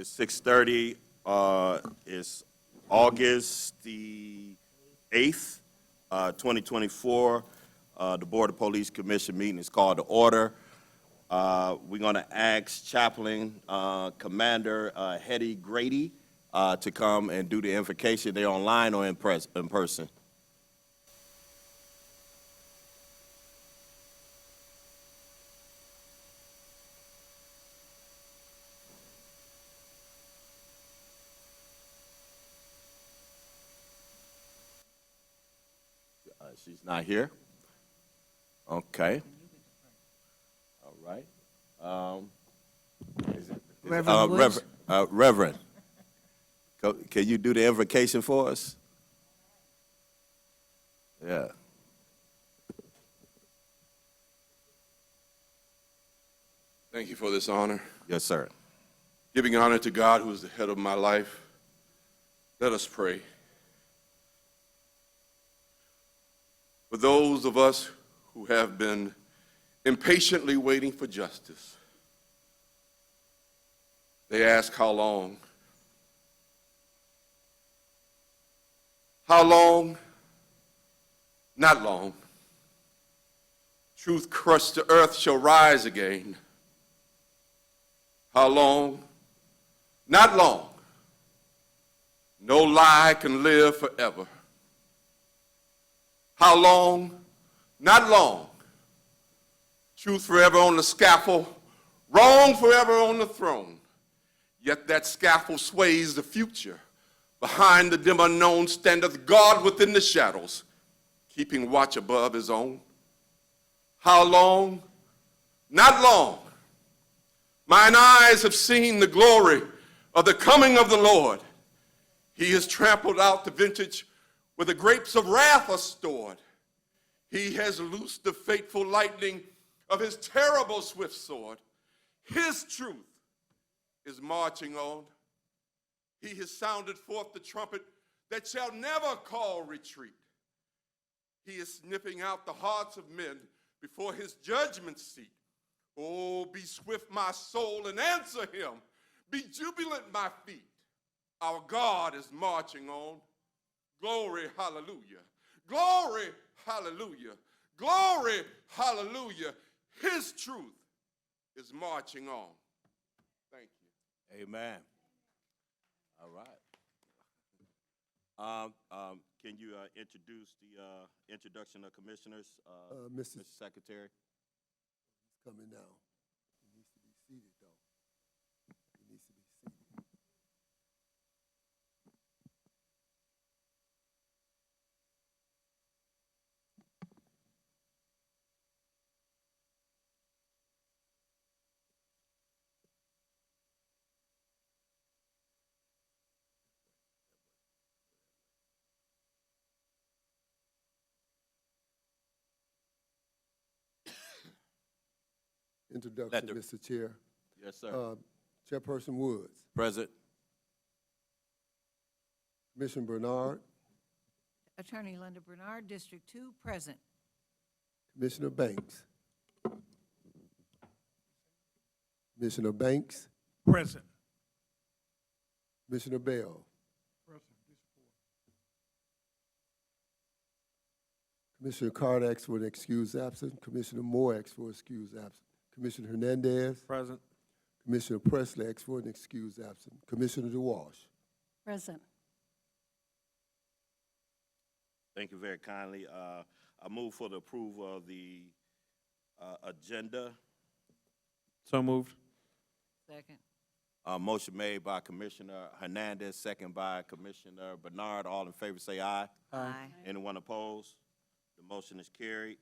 It's 6:30. It's August the 8th, 2024. The Board of Police Commission meeting is called to order. We're going to ask Chaplain Commander Hetty Grady to come and do the invocation. They're online or in person? She's not here. Okay. All right. Reverend Woods? Reverend, can you do the invocation for us? Yeah. Thank you for this honor. Yes, sir. Giving honor to God, who is the head of my life. Let us pray. For those of us who have been impatiently waiting for justice, they ask how long? How long? Not long. Truth crushed to earth shall rise again. How long? Not long. No lie can live forever. How long? Not long. Truth forever on the scaffold, wrong forever on the throne. Yet that scaffold sways the future. Behind the dim unknown standeth God within the shadows, keeping watch above his own. How long? Not long. Mine eyes have seen the glory of the coming of the Lord. He has trampled out the vintage where the grapes of wrath are stored. He has loosed the fateful lightning of his terrible swift sword. His truth is marching on. He has sounded forth the trumpet that shall never call retreat. He is sniffing out the hearts of men before his judgment seat. Oh, be swift, my soul, and answer him. Be jubilant, my feet. Our God is marching on. Glory, hallelujah. Glory, hallelujah. Glory, hallelujah. His truth is marching on. Thank you. Amen. All right. Can you introduce the introduction of commissioners, Mr. Secretary? Coming now. He needs to be seated, though. He needs to be seated. Introduction, Mr. Chair. Yes, sir. Chairperson Woods. Present. Commissioner Bernard. Attorney Linda Bernard, District 2, present. Commissioner Banks. Commissioner Banks. Present. Commissioner Bell. Present. Commissioner Card asks for an excused absence. Commissioner Moore asks for an excused absence. Commissioner Hernandez. Present. Commissioner Presley asks for an excused absence. Commissioner DeWalsh. Present. Thank you very kindly. I move for the approval of the agenda. So moved. Second. Motion made by Commissioner Hernandez, second by Commissioner Bernard. All in favor say aye. Aye. Anyone opposed? The motion is carried.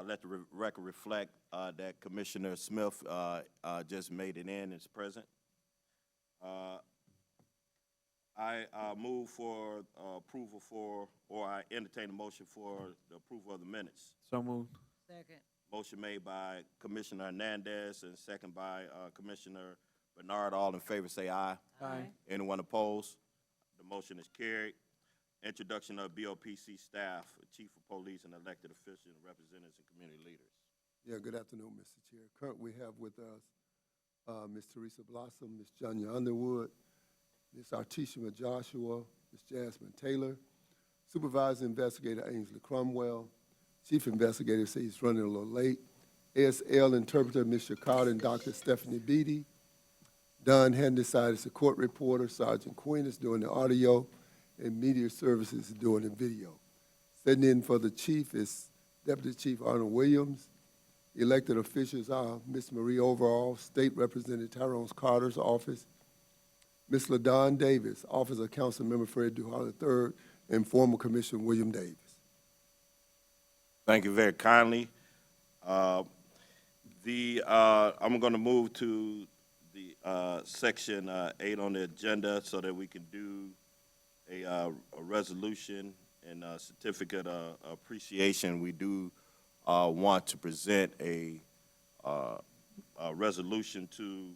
Let the record reflect that Commissioner Smith just made it in and is present. I move for approval for, or I entertain a motion for the approval of the minutes. So moved. Second. Motion made by Commissioner Hernandez and second by Commissioner Bernard. All in favor say aye. Aye. Anyone opposed? The motion is carried. Introduction of BOPC staff, Chief of Police and elected officials, representatives, and community leaders. Yeah, good afternoon, Mr. Chair. Currently, we have with us Ms. Teresa Blossom, Ms. Janya Underwood, Ms. Artisha Joshua, Ms. Jasmine Taylor, Supervisor Investigator Ainsley Cromwell, Chief Investigator says he's running a little late, ASL Interpreter Ms. Shakard and Dr. Stephanie Beatty, Don Handyside is the court reporter, Sergeant Quinn is doing the audio, and Media Services is doing the video. Sitting in for the chief is Deputy Chief Arnold Williams. Elected officials are Ms. Marie Overall, State Representative Tyrone Carter's office, Ms. LaDon Davis, Office of Council Member Fred Duhar III, and former Commissioner William Davis. Thank you very kindly. I'm going to move to the section 8 on the agenda so that we can do a resolution and a certificate of appreciation. We do want to present a resolution to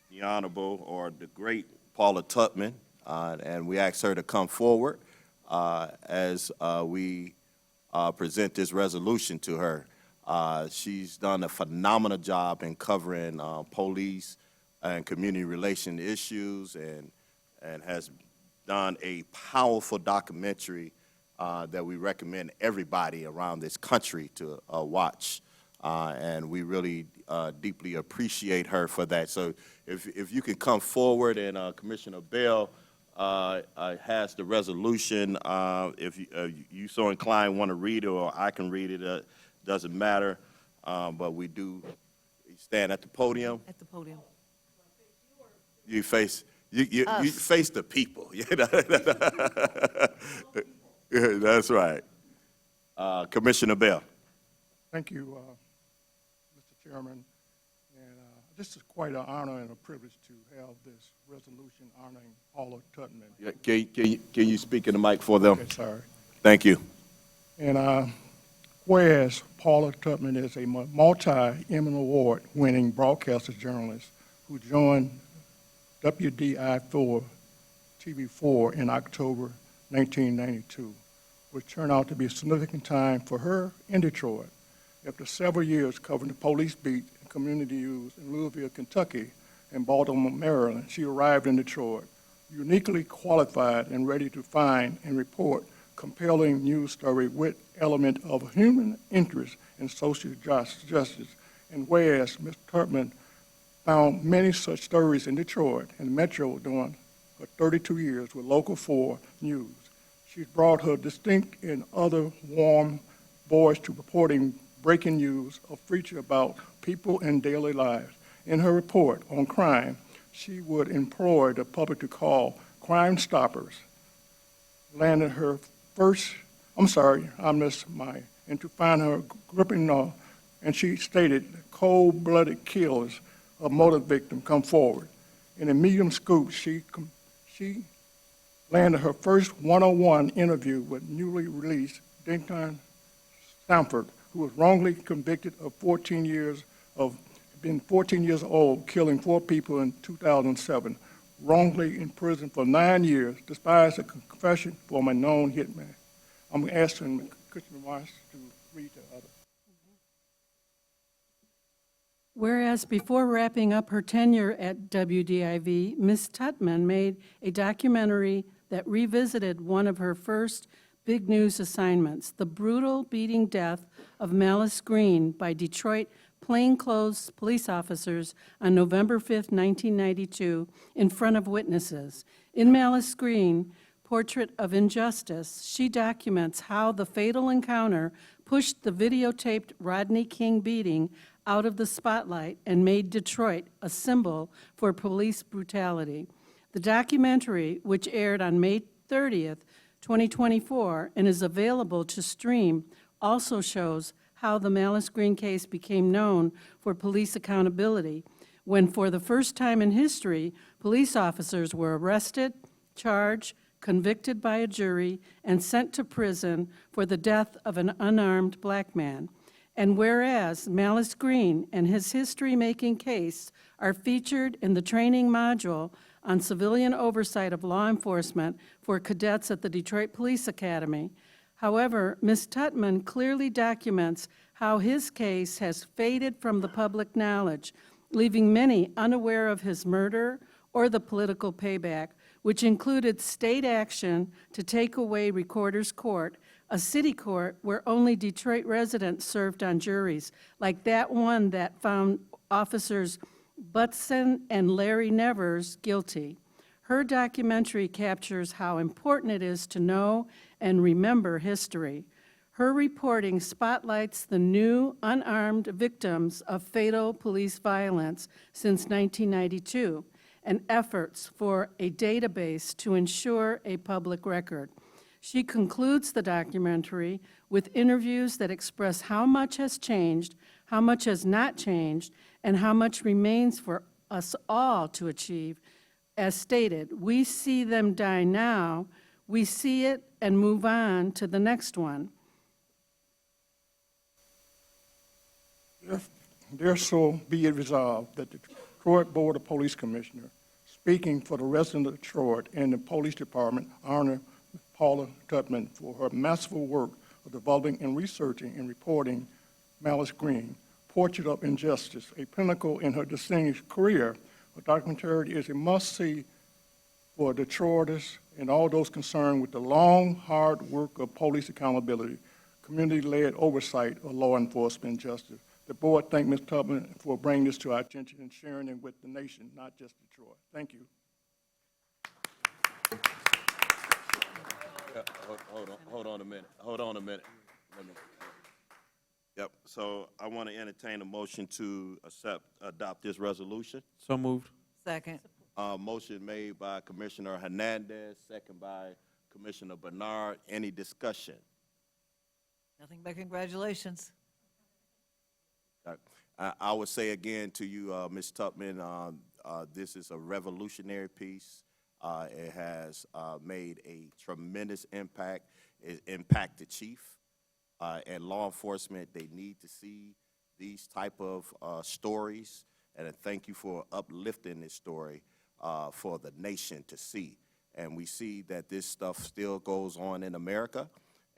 the Honorable or the great Paula Tutman, and we ask her to come forward as we present this resolution to her. She's done a phenomenal job in covering police and community relation issues and has done a powerful documentary that we recommend everybody around this country to watch. And we really deeply appreciate her for that. So if you can come forward, and Commissioner Bell has the resolution. If you so inclined want to read it, or I can read it, doesn't matter. But we do stand at the podium. At the podium. You face you face the people. You know? That's right. Commissioner Bell. Thank you, Mr. Chairman. And this is quite an honor and a privilege to have this resolution honoring Paula Tutman. Yeah, can you speak in the mic for them? Okay, sorry. Thank you. And whereas Paula Tutman is a multi-Emmy Award-winning broadcaster journalist who joined WDI4 TV4 in October 1992, which turned out to be a significant time for her in Detroit. After several years covering the police beat and community news in Louisville, Kentucky, and Baltimore, Maryland, she arrived in Detroit, uniquely qualified and ready to find and report compelling news story with element of human interest and social justice. And whereas Ms. Tutman found many such stories in Detroit and Metro during her 32 years with Local 4 News, she's brought her distinct and other warm voice to reporting breaking news, a feature about people and daily lives. In her report on crime, she would implore the public to call Crime Stoppers, landed her first, and to find her gripping, and she stated, cold-blooded killers of motor victim come forward. In a medium scoop, she landed her first one-on-one interview with newly released Denton Stamford, who was wrongly convicted of 14 years old, killing 4 people in 2007, wrongly in prison for 9 years, despite a confession from a known hitman. I'm asking Commissioner Weiss to read the other. Whereas before wrapping up her tenure at WDIV, Ms. Tutman made a documentary that revisited one of her first big news assignments, the brutal beating death of Malice Green by Detroit plainclothes police officers on November 5, 1992, in front of witnesses. In Malice Green, Portrait of Injustice, she documents how the fatal encounter pushed the videotaped Rodney King beating out of the spotlight and made Detroit a symbol for police brutality. The documentary, which aired on May 30th, 2024, and is available to stream, also shows how the Malice Green case became known for police accountability, when for the first time in history, police officers were arrested, charged, convicted by a jury, and sent to prison for the death of an unarmed black man. And whereas Malice Green and his history-making case are featured in the training module on civilian oversight of law enforcement for cadets at the Detroit Police Academy, however, Ms. Tutman clearly documents how his case has faded from the public knowledge leaving many unaware of his murder or the political payback, which included state action to take away Recorder's Court, a city court where only Detroit residents served on juries, like that one that found officers Butson and Larry Nevers guilty. Her documentary captures how important it is to know and remember history. Her reporting spotlights the new unarmed victims of fatal police violence since 1992 and efforts for a database to ensure a public record. She concludes the documentary with interviews that express how much has changed, how much has not changed, and how much remains for us all to achieve. As stated, we see them die now, we see it and move on to the next one. Therefore be it resolved that the Detroit Board of Police Commissioners, speaking for the residents of Detroit and the Police Department, honor Paula Tutman for her masterful work of developing and researching and reporting Malice Green, Portrait of Injustice, a pinnacle in her distinguished career. The documentary is a must-see for Detroiters and all those concerned with the long, hard work of police accountability, community-led oversight of law enforcement justice. The board thanks Ms. Tubman for bringing this to our attention and sharing it with the nation, not just Detroit. Thank you. Hold on a minute. Yep, so I want to entertain a motion to adopt this resolution. So moved. Second. Motion made by Commissioner Hernandez, second by Commissioner Bernard. Any discussion? Nothing but congratulations. I would say again to you, Ms. Tubman, this is a revolutionary piece. It has made a tremendous impact. It impacted chief and law enforcement. They need to see these type of stories, and I thank you for uplifting this story for the nation to see. And we see that this stuff still goes on in America,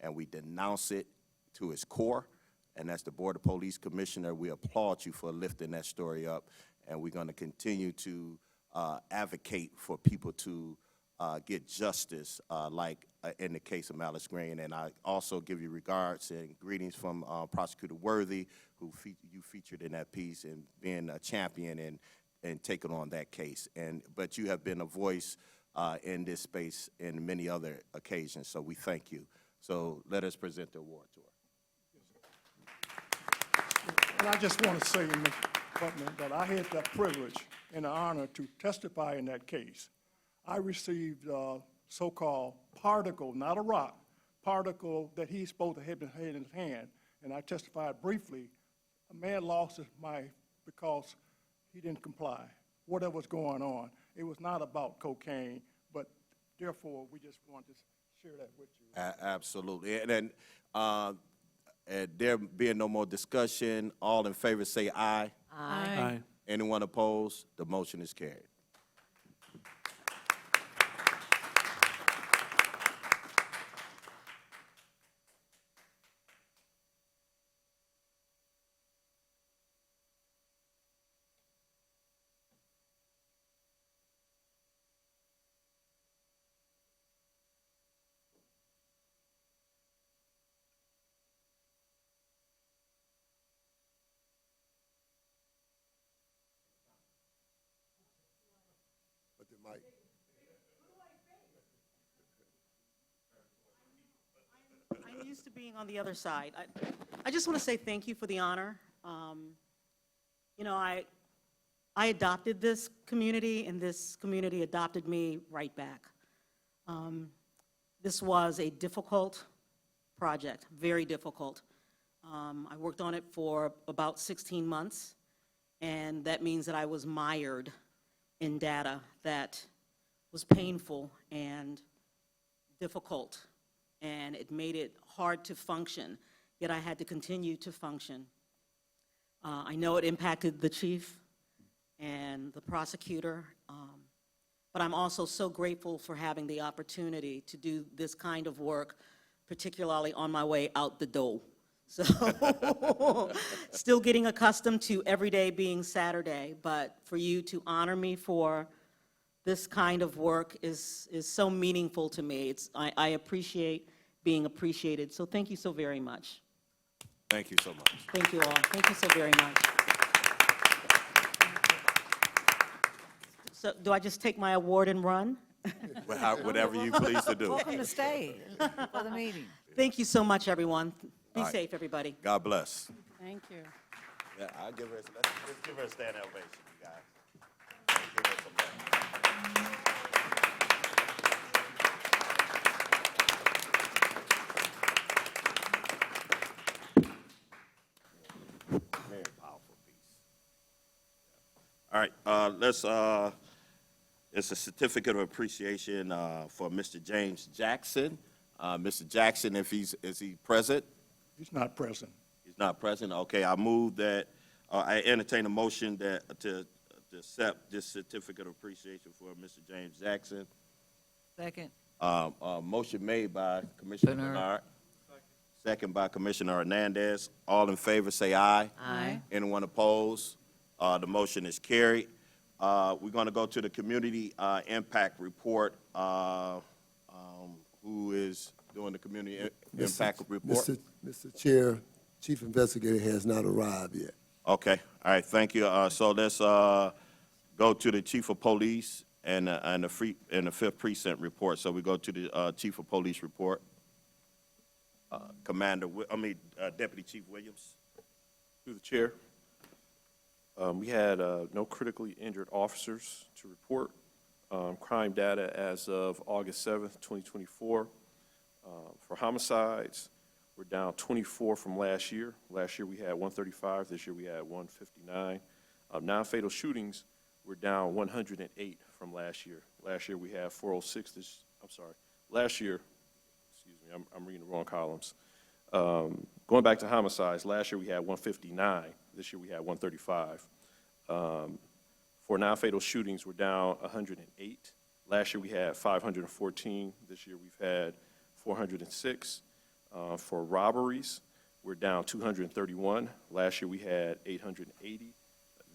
and we denounce it to its core. And as the Board of Police Commissioner, we applaud you for lifting that story up, and we're going to continue to advocate for people to get justice, like in the case of Malice Green. And I also give you regards and greetings from Prosecutor Worthy, who you featured in that piece, and being a champion and taking on that case. But you have been a voice in this space in many other occasions, so we thank you. So let us present the award to her. And I just want to say, Ms. Putnam, that I had the privilege and the honor to testify in that case. I received a so-called particle, not a rock, particle that he's supposed to have in his hand, and I testified briefly. A man lost his life because he didn't comply, whatever was going on. It was not about cocaine, but therefore, we just want to share that with you. Absolutely. And there being no more discussion, all in favor say aye. Aye. Anyone opposed? The motion is carried. But the mic. I'm used to being on the other side. I just want to say thank you for the honor. You know, I adopted this community, and this community adopted me right back. This was a difficult project, very difficult. I worked on it for about 16 months, and that means that I was mired in data that was painful and difficult, and it made it hard to function, yet I had to continue to function. I know it impacted the chief and the prosecutor, but I'm also so grateful for having the opportunity to do this kind of work, particularly on my way out the door. So still getting accustomed to every day being Saturday, but for you to honor me for this kind of work is so meaningful to me. I appreciate being appreciated, so thank you so very much. Thank you so much. Thank you all. Thank you so very much. So do I just take my award and run? Whatever you please to do. Welcome to stay for the meeting. Thank you so much, everyone. Be All right. safe, everybody. God bless. Thank you. Yeah, I'll give her, let's give her a stand ovation, you guys. Give her some love. Very powerful piece. All right, it's a certificate of appreciation for Mr. James Jackson. Mr. Jackson, is he present? He's not present. He's not present? Okay, I move that, I entertain a motion to accept this certificate of appreciation for Mr. James Jackson. Second. Motion made by Commissioner Bernard. Bernard. Second by Commissioner Hernandez. All in favor, say aye. Aye. Anyone opposed? The motion is carried. We're going to go to the Community Impact Report. Who is doing the Community Impact Report? Mr. Chair, Chief Investigator has not arrived yet. Okay, all right, thank you. So let's go to the Chief of Police and the 5th Precinct report. So we go to the Chief of Police report. Deputy Chief Williams. Through the chair, we had no critically injured officers to report. Crime data as of August 7th, 2024. For homicides, we're down 24 from last year. Last year we had 135. This year we had 159. Non-fatal shootings, we're down 108 from last year. Last year we had 406. Last year, excuse me, I'm reading the wrong columns. Going back to homicides, last year we had 159. This year we had 135. For non-fatal shootings, we're down 108. Last year we had 514. This year we've had 406. For robberies, we're down 231. Last year we had 880.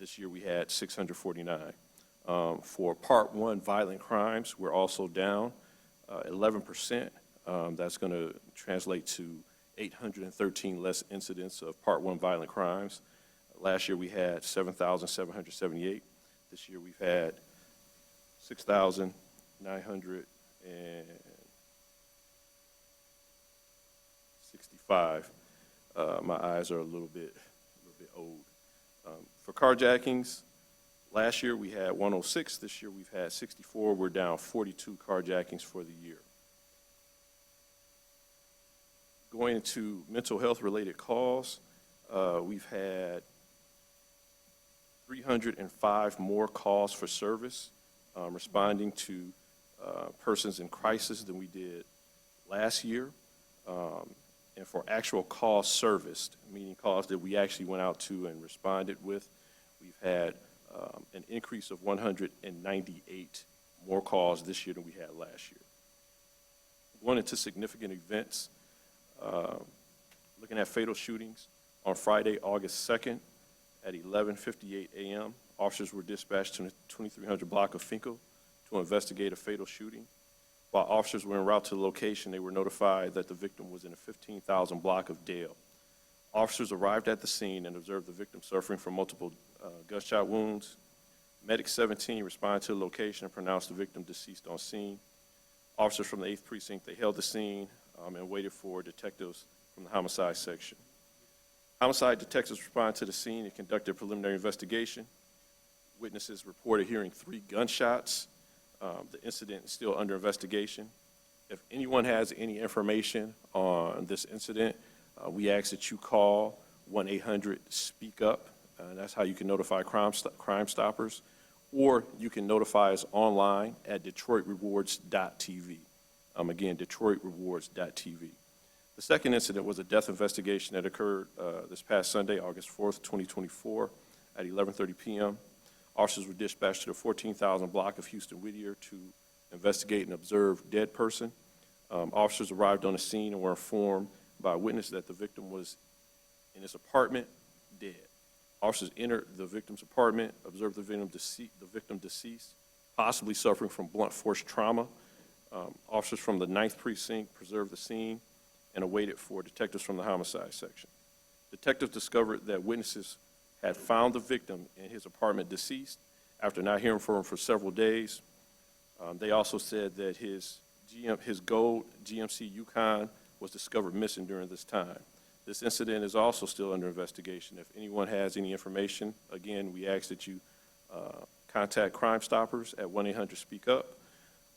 This year we had 649. For Part 1 violent crimes, we're also down 11%. That's going to translate to 813 less incidents of Part 1 violent crimes. Last year we had 7,778. This year we've had 6,965. My eyes are a little bit old. For carjackings, last year we had 106. This year we've had 64. We're down 42 carjackings for the year. Going into mental health related calls, we've had 305 more calls for service, responding to persons in crisis than we did last year. And for actual calls serviced, meaning calls that we actually went out to and responded with, we've had an increase of 198 more calls this year than we had last year. Going into significant events, looking at fatal shootings, on Friday, August 2nd, at 11:58 a.m., officers were dispatched to the 2300 block of Finkel to investigate a fatal shooting. While officers were en route to the location, they were notified that the victim was in a 15,000 block of Dale. Officers arrived at the scene and observed the victim suffering from multiple gunshot wounds. Medic 17 responded to the location and pronounced the victim deceased on scene. Officers from the 8th Precinct, they held the scene and waited for detectives from the homicide section. Homicide detectives responded to the scene and conducted a preliminary investigation. Witnesses reported hearing 3 gunshots. The incident is still under investigation. If anyone has any information on this incident, we ask that you call 1-800-SPEAK-UP. That's how you can notify Crime Stoppers. Or you can notify us online at DetroitRewards.tv. Again, DetroitRewards.tv. The second incident was a death investigation that occurred this past Sunday, August 4th, 2024, at 11:30 p.m. Officers were dispatched to the 14,000 block of Houston Whittier to investigate an observed dead person. Officers arrived on the scene and were informed by a witness that the victim was in his apartment, dead. Officers entered the victim's apartment, observed the victim deceased, possibly suffering from blunt force trauma. Officers from the 9th Precinct preserved the scene and awaited for detectives from the homicide section. Detectives discovered that witnesses had found the victim in his apartment deceased after not hearing from him for several days. They also said that his gold GMC Yukon was discovered missing during this time. This incident is also still under investigation. If anyone has any information, again, we ask that you contact Crime Stoppers at 1-800-SPEAK-UP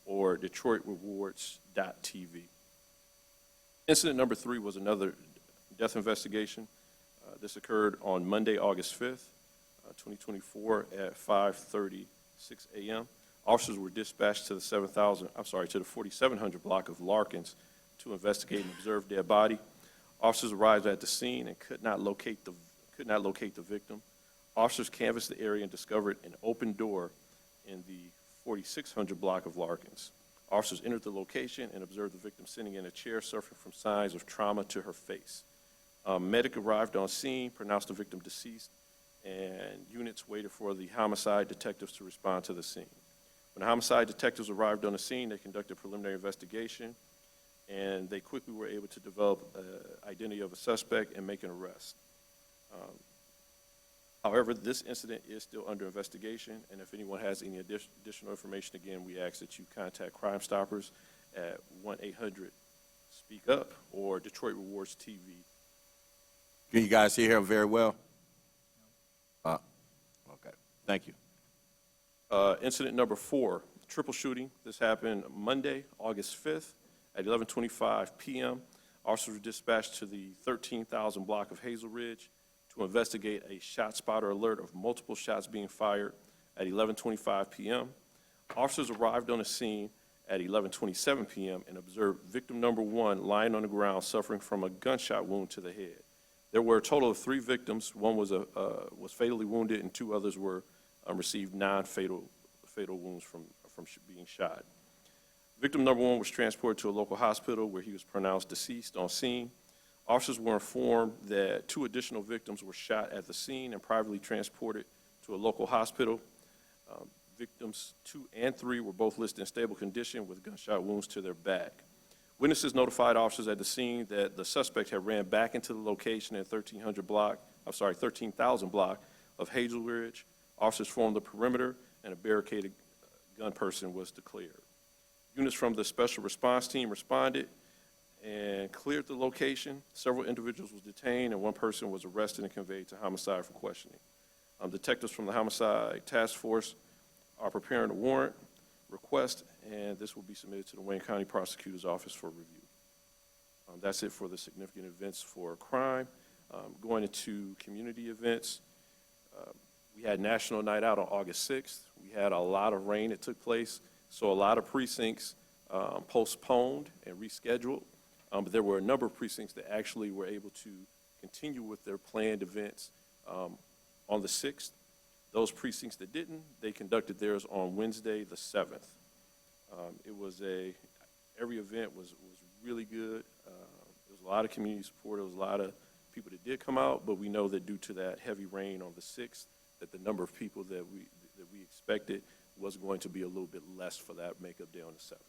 or DetroitRewards.tv. Incident number 3 was another death investigation. This occurred on Monday, August 5th, 2024 at 5:36 a.m. Officers were dispatched to the 4700 block of Larkins to investigate and observe dead body. Officers arrived at the scene and could not locate the victim. Officers canvassed the area and discovered an open door in the 4600 block of Larkins. Officers entered the location and observed the victim sitting in a chair, suffering from signs of trauma to her face. Medic arrived on scene, pronounced the victim deceased, and units waited for the homicide detectives to respond to the scene. When the homicide detectives arrived on the scene, they conducted a preliminary investigation, and they quickly were able to develop identity of a suspect and make an arrest. However, this incident is still under investigation, and if anyone has any additional information, again, we ask that you contact Crime Stoppers at 1-800-SPEAK-UP or Detroit Rewards TV. Can you guys hear him very well? Okay, thank you. Incident number 4, triple shooting. This happened Monday, August 5th at 11:25 p.m. Officers were dispatched to the 13,000 block of Hazel Ridge to investigate a shot spotter alert of multiple shots being fired at 11:25 p.m. Officers arrived on the scene at 11:27 p.m. and observed victim number 1 lying on the ground suffering from a gunshot wound to the head. There were a total of 3 victims. One was fatally wounded, and 2 others received non-fatal wounds from being shot. Victim number 1 was transported to a local hospital where he was pronounced deceased on scene. Officers were informed that 2 additional victims were shot at the scene and privately transported to a local hospital. Victims 2 and 3 were both listed in stable condition with gunshot wounds to their back. Witnesses notified officers at the scene that the suspect had ran back into the location at 13,000 block of Hazel Ridge. Officers formed the perimeter, and a barricaded gun person was declared. Units from the special response team responded and cleared the location. Several individuals were detained, and 1 person was arrested and conveyed to homicide for questioning. Detectives from the homicide task force are preparing a warrant request, and this will be submitted to the Wayne County Prosecutor's Office for review. That's it for the significant events for crime. Going into community events, we had National Night Out on August 6th. We had a lot of rain that took place, so a lot of precincts postponed and rescheduled. But there were a number of precincts that actually were able to continue with their planned events on the 6th. Those precincts that didn't, they conducted theirs on Wednesday, the 7th. Every event was really good. There was a lot of community support. There was a lot of people that did come out, but we know that due to that heavy rain on the 6th, that the number of people that we expected was going to be a little bit less for that makeup day on the 7th.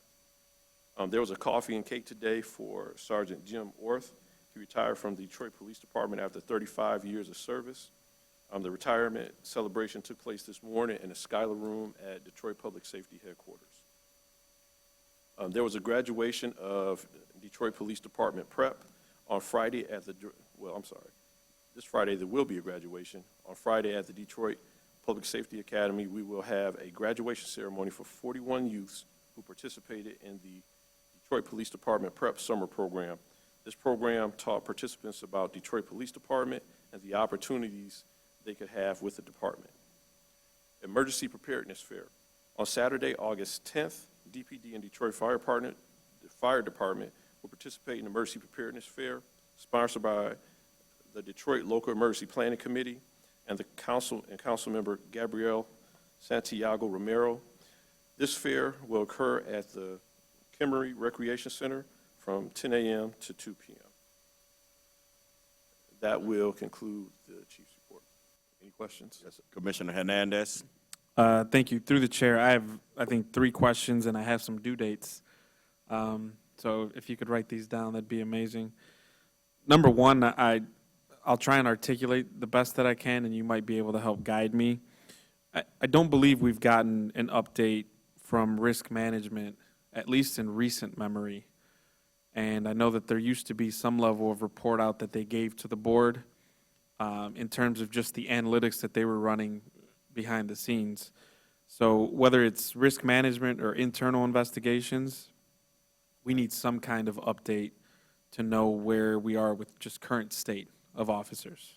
There was a coffee and cake today for Sergeant Jim Orth. He retired from the Detroit Police Department after 35 years of service. The retirement celebration took place this morning in the Skylar Room at Detroit Public Safety Headquarters. There was a graduation of Detroit Police Department prep on Friday this Friday there will be a graduation. On Friday at the Detroit Public Safety Academy, we will have a graduation ceremony for 41 youths who participated in the Detroit Police Department Prep Summer Program. This program taught participants about Detroit Police Department and the opportunities they could have with the department. Emergency Preparedness Fair. On Saturday, August 10th, DPD and Detroit Fire Department will participate in the Emergency Preparedness Fair, sponsored by the Detroit Local Emergency Planning Committee and the council member Gabrielle Santiago Romero. This fair will occur at the Kimmery Recreation Center from 10 a.m. to 2 p.m. That will conclude the chief's report. Any questions? Yes, sir. Commissioner Hernandez? Thank you. Through the chair, I have, I think, 3 questions, and I have some due dates. So if you could write these down, that'd be amazing. Number one, I'll try and articulate the best that I can, and you might be able to help guide me. I don't believe we've gotten an update from risk management, at least in recent memory. And I know that there used to be some level of report out that they gave to the board in terms of just the analytics that they were running behind the scenes. So whether it's risk management or internal investigations, we need some kind of update to know where we are with just current state of officers.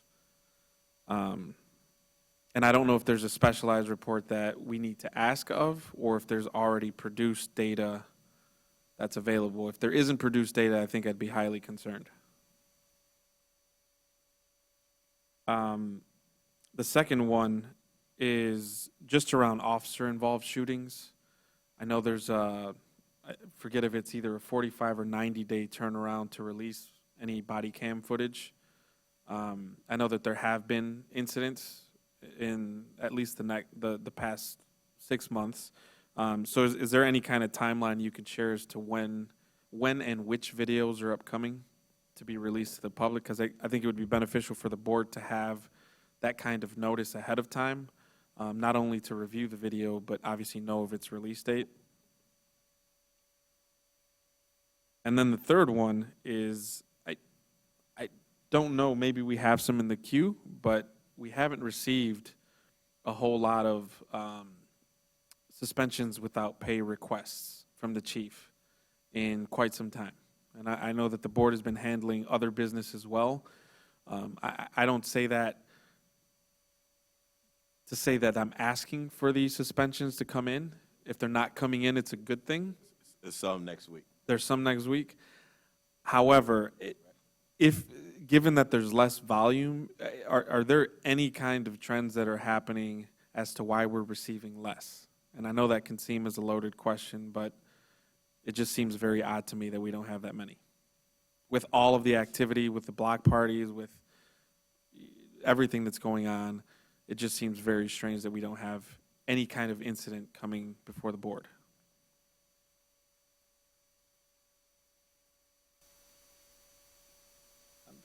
And I don't know if there's a specialized report that we need to ask of, or if there's already produced data that's available. If there isn't produced data, I think I'd be highly concerned. The second one is just around officer-involved shootings. I know there's I forget if it's either a 45 or 90-day turnaround to release any body cam footage. I know that there have been incidents in at least the past 6 months. So is there any kind of timeline you could share as to when and which videos are upcoming to be released to the public? Because I think it would be beneficial for the board to have that kind of notice ahead of time, not only to review the video, but obviously know of its release date. And then the third one is, I don't know, maybe we have some in the queue, but we haven't received a whole lot of suspensions without pay requests from the chief in quite some time. And I know that the board has been handling other business as well. I don't say that to say that I'm asking for these suspensions to come in. If they're not coming in, it's a good thing. There's some next week. There's some next week. However, given that there's less volume, are there any kind of trends that are happening as to why we're receiving less? And I know that can seem as a loaded question, but it just seems very odd to me that we don't have that many. With all of the activity, with the block parties, with everything that's going on, it just seems very strange that we don't have any kind of incident coming before the board.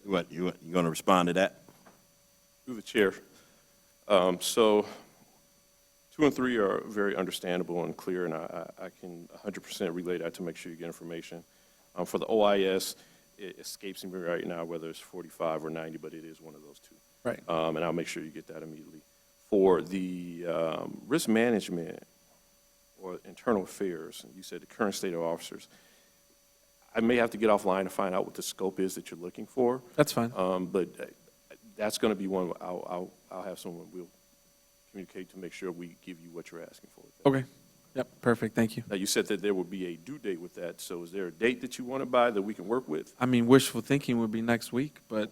What, you going to respond to that? Through the chair. So 2 and 3 are very understandable and clear, and I can 100% relay that to make sure you get information. For the OIS, it escapes me right now whether it's 45 or 90, but it is one of those 2. Right. And I'll make sure you get that immediately. For the risk management or internal affairs, you said the current state of officers, I may have to get offline to find out what the scope is that you're looking for. That's fine. But that's going to be one, I'll have someone, we'll communicate to make sure we give you what you're asking for. Okay. Yep, perfect, thank you. Now, you said that there would be a due date with that, so is there a date that you want to buy that we can work with? I mean, wishful thinking would be next week, but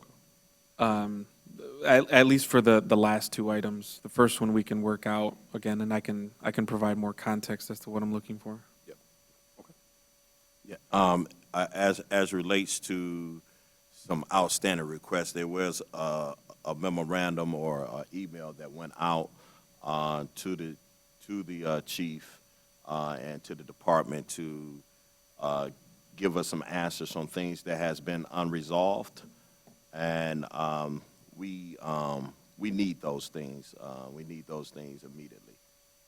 at least for the last 2 items. The first one we can work out again, and I can provide more context as to what I'm looking for. Yep. Okay. Yeah. As relates to some outstanding requests, there was a memorandum or an email that went out to the chief and to the department to give us some answers on things that has been unresolved, and we need those things. We need those things immediately.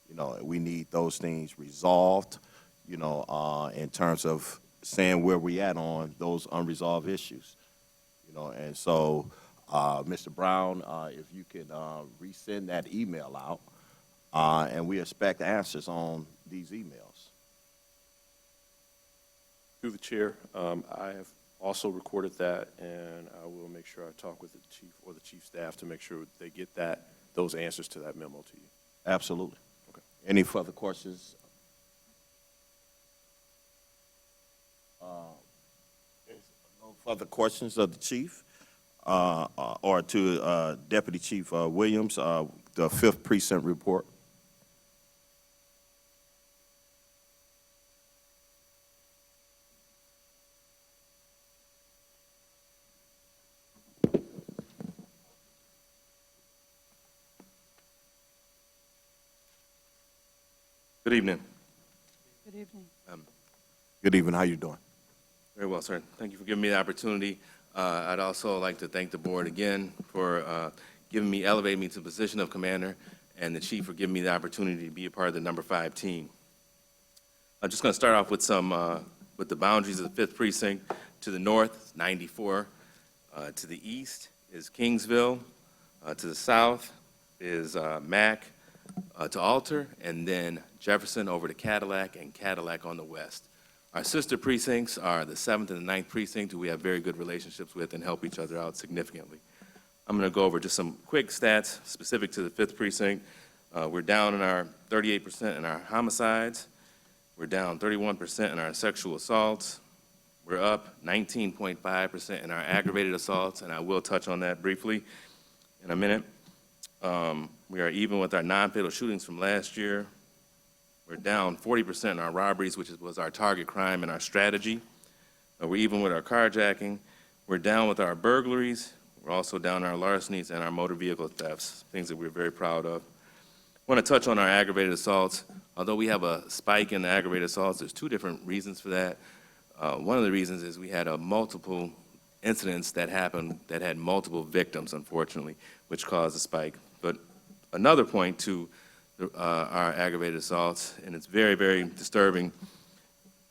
You know, we need those things resolved. You know, in terms of saying where we at on those unresolved issues. You know, and so, Mr. Brown, if you could resend that email out, and we expect answers on these emails. Through the chair, I have also recorded that, and I will make sure I talk with the chief or the chief staff to make sure they get those answers to that memo to you. Absolutely. Okay. Any further questions? No further questions of the chief or to Deputy Chief Williams, the 5th Precinct report. Good evening. Good evening. Good evening, how you doing? Very well, sir. Thank you for giving me the opportunity. I'd also like to thank the board again for elevating me to the position of commander, and the chief for giving me the opportunity to be a part of the number 5 team. I'm just going to start off with with the boundaries of the 5th precinct. To the north, 94. To the east is Kingsville. To the south is Mack to Alter, and then Jefferson over to Cadillac, and Cadillac on the west. Our sister precincts are the 7th and the 9th precinct, who we have very good relationships with and help each other out significantly. I'm going to go over just some quick stats specific to the 5th precinct. We're down in our 38% in our homicides. We're down 31% in our sexual assaults. We're up 19.5% in our aggravated assaults, and I will touch on that briefly in a minute. We are even with our non-fatal shootings from last year. We're down 40% in our robberies, which was our target crime and our strategy. We're even with our carjacking. We're down with our burglaries. We're also down our larcenies and our motor vehicle thefts, things that we're very proud of. I want to touch on our aggravated assaults. Although we have a spike in the aggravated assaults, there's 2 different reasons for that. One of the reasons is we had multiple incidents that happened that had multiple victims, unfortunately, which caused a spike. But another point to our aggravated assaults, and it's very, very disturbing,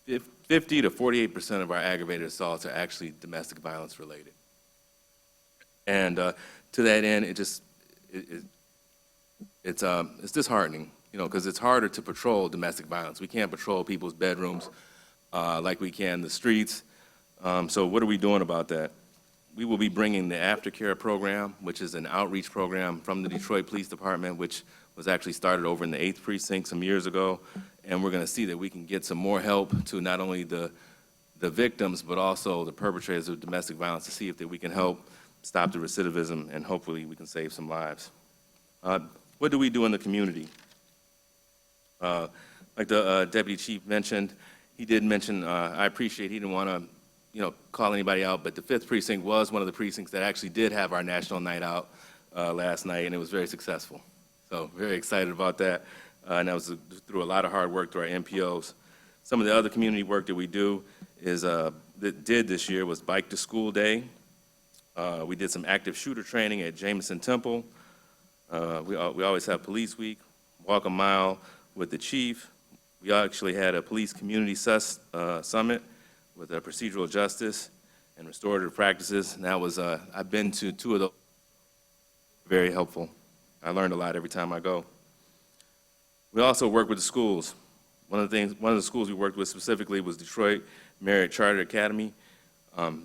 50 to 48% of our aggravated assaults are actually domestic violence related. And to that end, it's disheartening, because it's harder to patrol domestic violence. We can't patrol people's bedrooms like we can the streets. So what are we doing about that? We will be bringing the aftercare program, which is an outreach program from the Detroit Police Department, which was actually started over in the 8th precinct some years ago. And we're going to see that we can get some more help to not only the victims, but also the perpetrators of domestic violence, to see if we can help stop the recidivism, and hopefully we can save some lives. What do we do in the community? Like the deputy chief mentioned, he did mention, I appreciate he didn't want to call anybody out, but the 5th precinct was one of the precincts that actually did have our national night out last night, and it was very successful. So very excited about that. And that was through a lot of hard work through our NPOs. Some of the other community work that we do is, that did this year, was Bike to School Day. We did some active shooter training at Jameson Temple. We always have Police Week, Walk a Mile with the chief. We actually had a police community summit with procedural justice and restorative practices. And that was, I've been to 2 of those, very helpful. I learned a lot every time I go. We also work with the schools. One of the schools we worked with specifically was Detroit Marriott Charter Academy.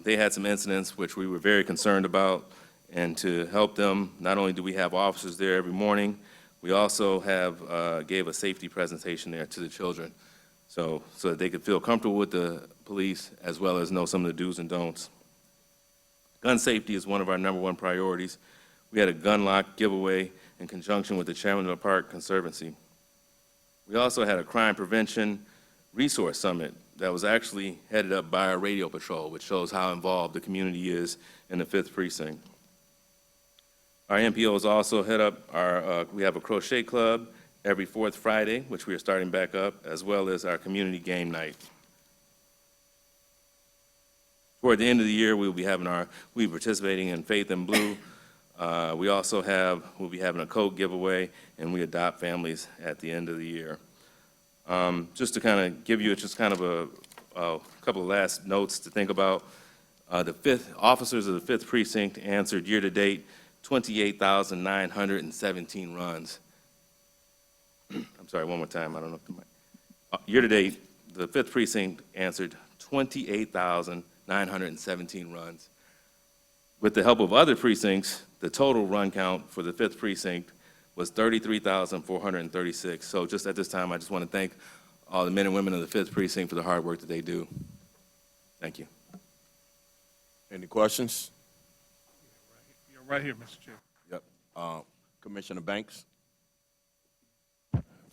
They had some incidents which we were very concerned about, and to help them, not only do we have officers there every morning, we also gave a safety presentation there to the children, so that they could feel comfortable with the police as well as know some of the do's and don'ts. Gun safety is one of our #1 priorities. We had a gun lock giveaway in conjunction with the Chairman Park Conservancy. We also had a crime prevention resource summit that was actually headed up by our radio patrol, which shows how involved the community is in the 5th precinct. Our NPOs also head up we have a crochet club every 4th Friday, which we are starting back up, as well as our community game night. Toward the end of the year, we'll be participating in Faith in Blue. We'll be having a coat giveaway, and we adopt families at the end of the year. Just to kind of give you just kind of a couple of last notes to think about, the officers of the 5th precinct answered year-to-date 28,917 runs. I'm sorry, one more time. I don't know if the mic. Year-to-date, the 5th precinct answered 28,917 runs. With the help of other precincts, the total run count for the 5th precinct was 33,436. So just at this time, I just want to thank all the men and women of the 5th precinct for the hard work that they do. Thank you. Any questions? You're right here, Mr. Chair. Yep. Commissioner Banks?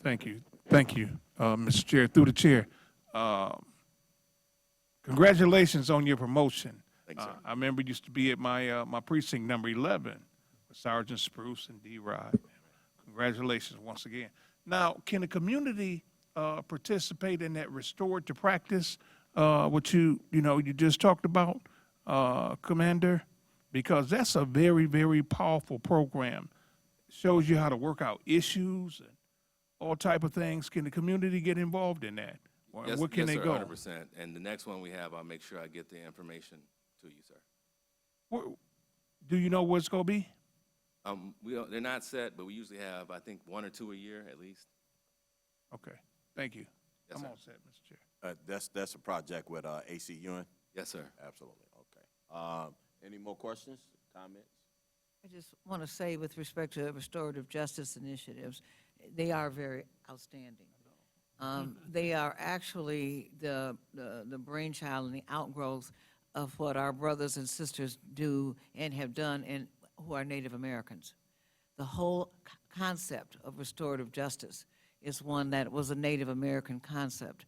Thank you. Thank you, Mr. Chair. Through the chair, congratulations on your promotion. Thanks, sir. I remember you used to be at my precinct number 11 with Sergeant Spruce and D. Rod. Congratulations once again. Now, can the community participate in that Restored to Practice, what you just talked about, Commander? Because that's a very, very powerful program. Shows you how to work out issues and all type of things. Can the community get involved in that? Or Yes, where can they sir, go? 100%. And the next one we have, I'll make sure I get the information to you, sir. Do you know what it's going to be? They're not set, but we usually have, I think, 1 or 2 a year at least. Okay, thank you. Yes, I'm sir. all set, Mr. Chair. That's a project with AC Ewing? Yes, sir. Absolutely, okay. Any more questions, comments? I just want to say with respect to restorative justice initiatives, they are very outstanding. They are actually the brainchild and the outgrowth of what our brothers and sisters do and have done and who are Native Americans. The whole concept of restorative justice is one that was a Native American concept.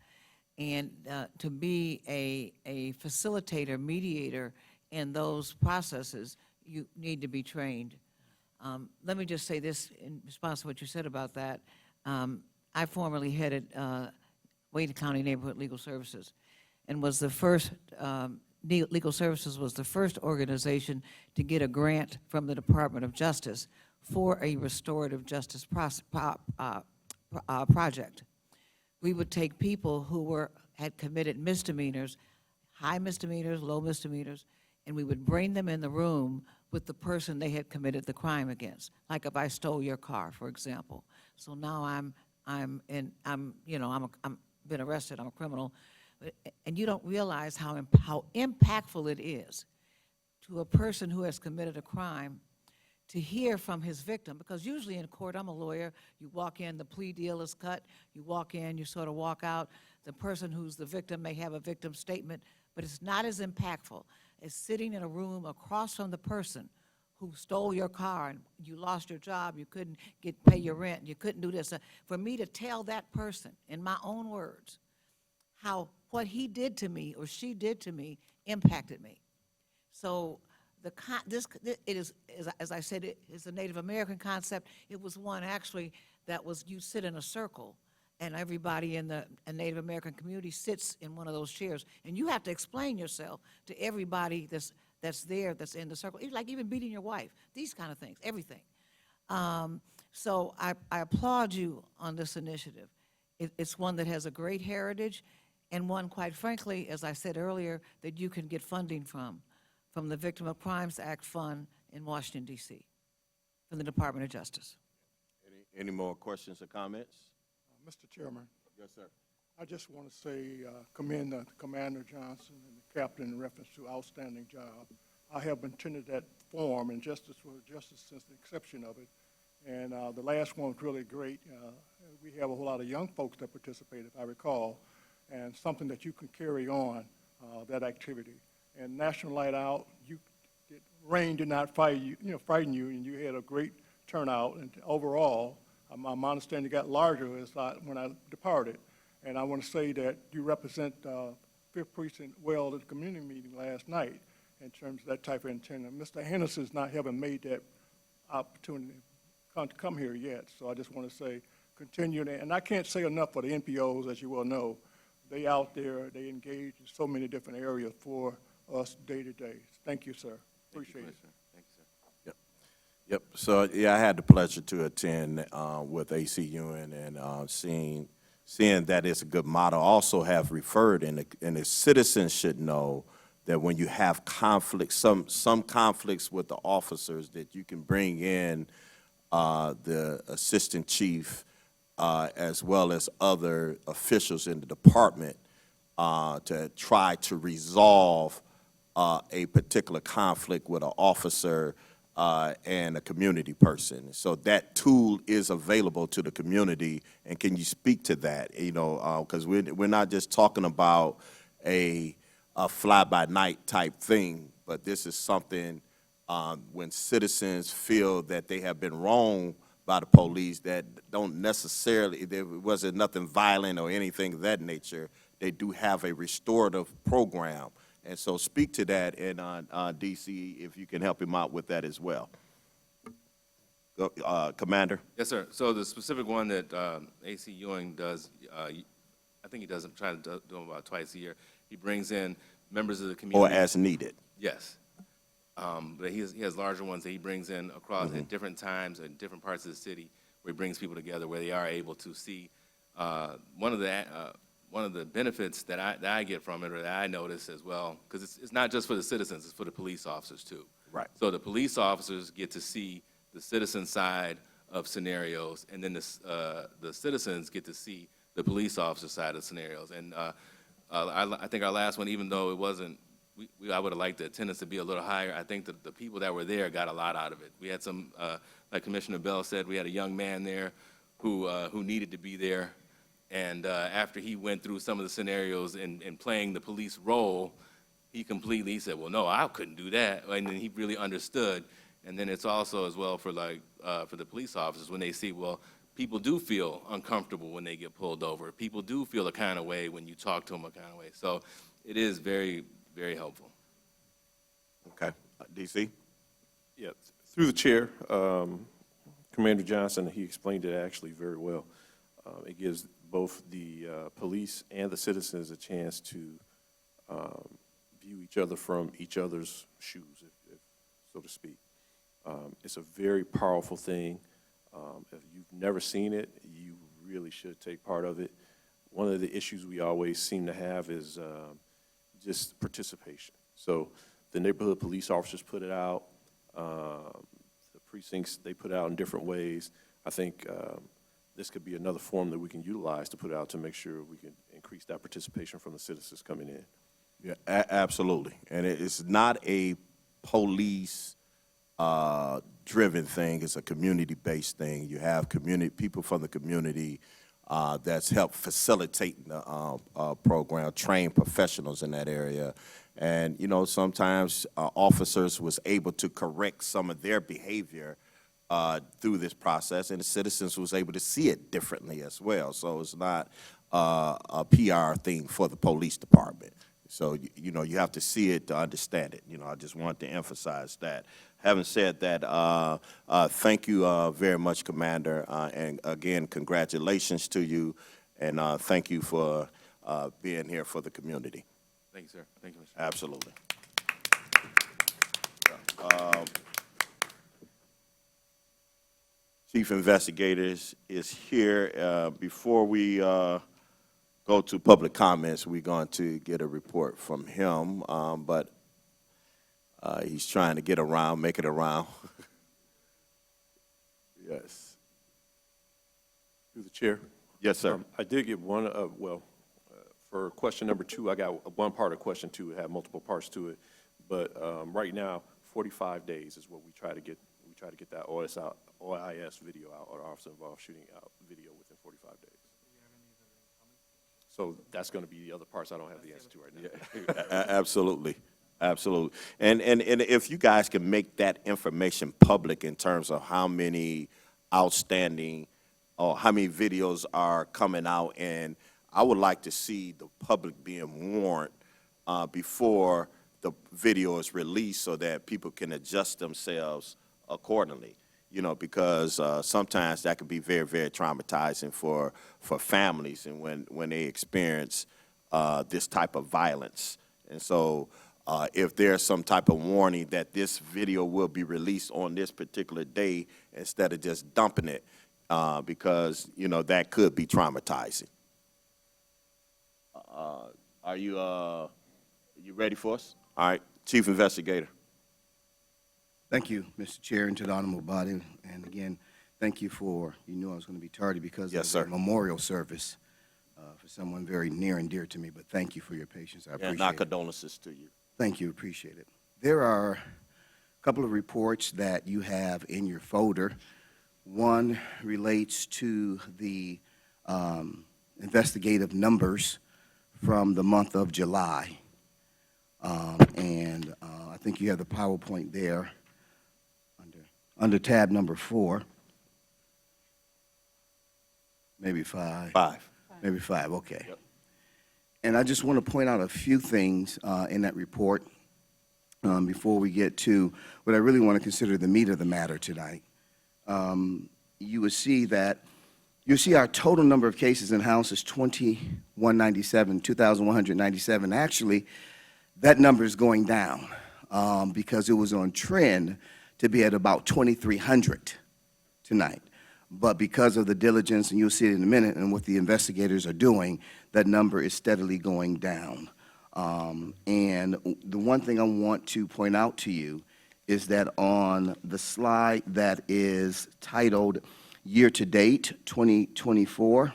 And to be a facilitator, mediator in those processes, you need to be trained. Let me just say this in response to what you said about that. I formerly headed Wayne County Neighborhood Legal Services and was the first, Legal Services was the first organization to get a grant from the Department of Justice for a restorative justice project. We would take people who had committed misdemeanors, high misdemeanors, low misdemeanors, and we would bring them in the room with the person they had committed the crime against. Like if I stole your car, for example. So now I'm been arrested, I'm a criminal, and you don't realize how impactful it is to a person who has committed a crime to hear from his victim, because usually in court, I'm a lawyer, you walk in, the plea deal is cut, you walk in, you sort of walk out, the person who's the victim may have a victim statement, but it's not as impactful as sitting in a room across from the person who stole your car and you lost your job, you couldn't pay your rent, you couldn't do this. For me to tell that person in my own words how what he did to me or she did to me impacted me. So it is, as I said, it is a Native American concept. It was one actually that was, you sit in a circle and everybody in the Native American community sits in one of those chairs and you have to explain yourself to everybody that's there, that's in the circle, like even beating your wife, these kind of things, everything. So I applaud you on this initiative. It's one that has a great heritage and one, quite frankly, as I said earlier, that you can get funding from the Victim of Crimes Act Fund in Washington, D.C., from the Department of Justice. Any more questions or comments? Mr. Chairman, Yes, sir. I just want to say, commend Commander Johnson and the captain in reference to outstanding job. I have attended that forum and justice since the inception of it. And the last one was really great. We have a whole lot of young folks that participate, if I recall, and something that you can carry on that activity. And National Light Out, rain did not frighten you, and you had a great turnout. And overall, my understanding got larger when I departed. And I want to say that you represent 5th Precinct well at the community meeting last night in terms of that type of intent. And Mr. Henderson's not having made that opportunity to come here yet. So I just want to say continue. And I can't say enough for the NPOs, as you well know. They out there, they engage in so many different areas for us day to day. Thank you, sir. Appreciate it. Thank you, sir. Yep. So, yeah, I had the pleasure to attend with AC Ewing and seeing that it's a good model. Also have referred, and the citizens should know that when you have conflicts, some conflicts with the officers, that you can bring in the assistant chief as well as other officials in the department to try to resolve a particular conflict with an officer and a community person. So that tool is available to the community, and can you speak to that? You know, because we're not just talking about a fly-by-night type thing, but this is something when citizens feel that they have been wronged by the police that don't necessarily, there wasn't nothing violent or anything of that nature, they do have a restorative program. And so speak to that, and DC, if you can help him out with that as well. Commander? Yes, sir. So the specific one that AC Ewing does, I think he does, try to do them about twice a year. He brings in members of the Or community. as needed? Yes. But he has larger ones that he brings in across at different times in different parts of the city, where he brings people together where they are able to see. One of the benefits that I get from it, or that I notice as well, because it's not just for the citizens, it's for the police officers too. Right. So the police officers get to see the citizen side of scenarios, and then the citizens get to see the police officer side of scenarios. And I think our last one, even though it wasn't, I would have liked the attendance to be a little higher. I think that the people that were there got a lot out of it. We had some, like Commissioner Bell said, we had a young man there who needed to be there. And after he went through some of the scenarios and playing the police role, he said, well, no, I couldn't do that. And then he really understood. And then it's also as well for for the police officers when they see, well, people do feel uncomfortable when they get pulled over. People do feel a kind of way when you talk to them a kind of way. So it is very, very helpful. Okay. DC? Yeah, through the chair, Commander Johnson, he explained it actually very well. It gives both the police and the citizens a chance to view each other from each other's shoes, if so to speak. It's a very powerful thing. If you've never seen it, you really should take part of it. One of the issues we always seem to have is just participation. So the neighborhood police officers put it out, the precincts, they put it out in different ways. I think this could be another form that we can utilize to put out to make sure we can increase that participation from the citizens coming in. Yeah, absolutely. And it's not a police driven thing. It's a community-based thing. You have people from the community that's helped facilitating the program, trained professionals in that area. And, you know, sometimes officers was able to correct some of their behavior through this process, and the citizens was able to see it differently as well. So it's not a PR thing for the police department. So, you know, you have to see it to understand it. You know, I just want to emphasize that. Having said that, thank you very much, Commander, and again, congratulations to you, and thank you for being here for the community. Thank you, sir. Thank you, Mr. Absolutely. Chief Investigators is here. Before we go to public comments, we're going to get a report from him, but he's trying to get around, make it around. Yes. Through the chair. Yes, sir. I did get one, for question number 2, I got one part of question 2. It had multiple parts to it. But right now, 45 days is what we try to get. We try to get that OIS video out, or officer involved shooting out video within 45 days. So that's going to be the other parts I don't have the answer to right now. Absolutely. Absolutely. And if you guys can make that information public in terms of how many outstanding or how many videos are coming out, and I would like to see the public being warned before the video is released so that people can adjust themselves accordingly. You know, because sometimes that can be very, very traumatizing for families and when they experience this type of violence. And so if there's some type of warning that this video will be released on this particular day instead of just dumping it, because, you know, that could be traumatizing. Are you ready for us? All right, Chief Investigator. Thank you, Mr. Chair, and to the honorable body. And again, thank you for, you knew I was going to be tardy because Yes, of sir. the memorial service for someone very near and dear to me, but thank you for your patience. I And appreciate our it. condolences to you. Thank you, appreciate it. There are a couple of reports that you have in your folder. One relates to the investigative numbers from the month of July. And I think you have the PowerPoint there under tab number 4. Maybe 5. 5. Maybe 5, okay. Yep. And I just want to point out a few things in that report before we get to what I really want to consider the meat of the matter tonight. you would see that, you see our total number of cases in-house is 2,197. Actually, that number is going down because it was on trend to be at about 2,300 tonight. But because of the diligence, and you'll see it in a minute, and what the investigators are doing, that number is steadily going down. And the one thing I want to point out to you is that on the slide that is titled Year-to-Date 2024,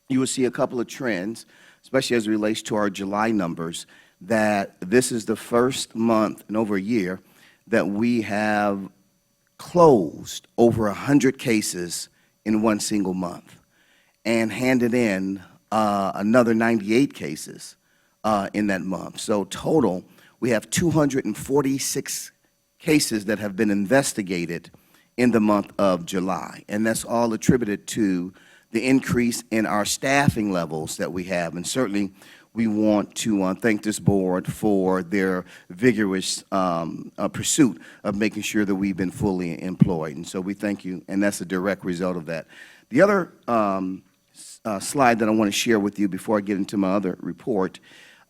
you will see a couple of trends, especially as it relates to our July numbers, that this is the first month in over a year that we have closed over 100 cases in one single month and handed in another 98 cases in that month. So total, we have 246 cases that have been investigated in the month of July. And that's all attributed to the increase in our staffing levels that we have. And certainly, we want to thank this board for their vigorous pursuit of making sure that we've been fully employed. And so we thank you, and that's a direct result of that. The other slide that I want to share with you before I get into my other report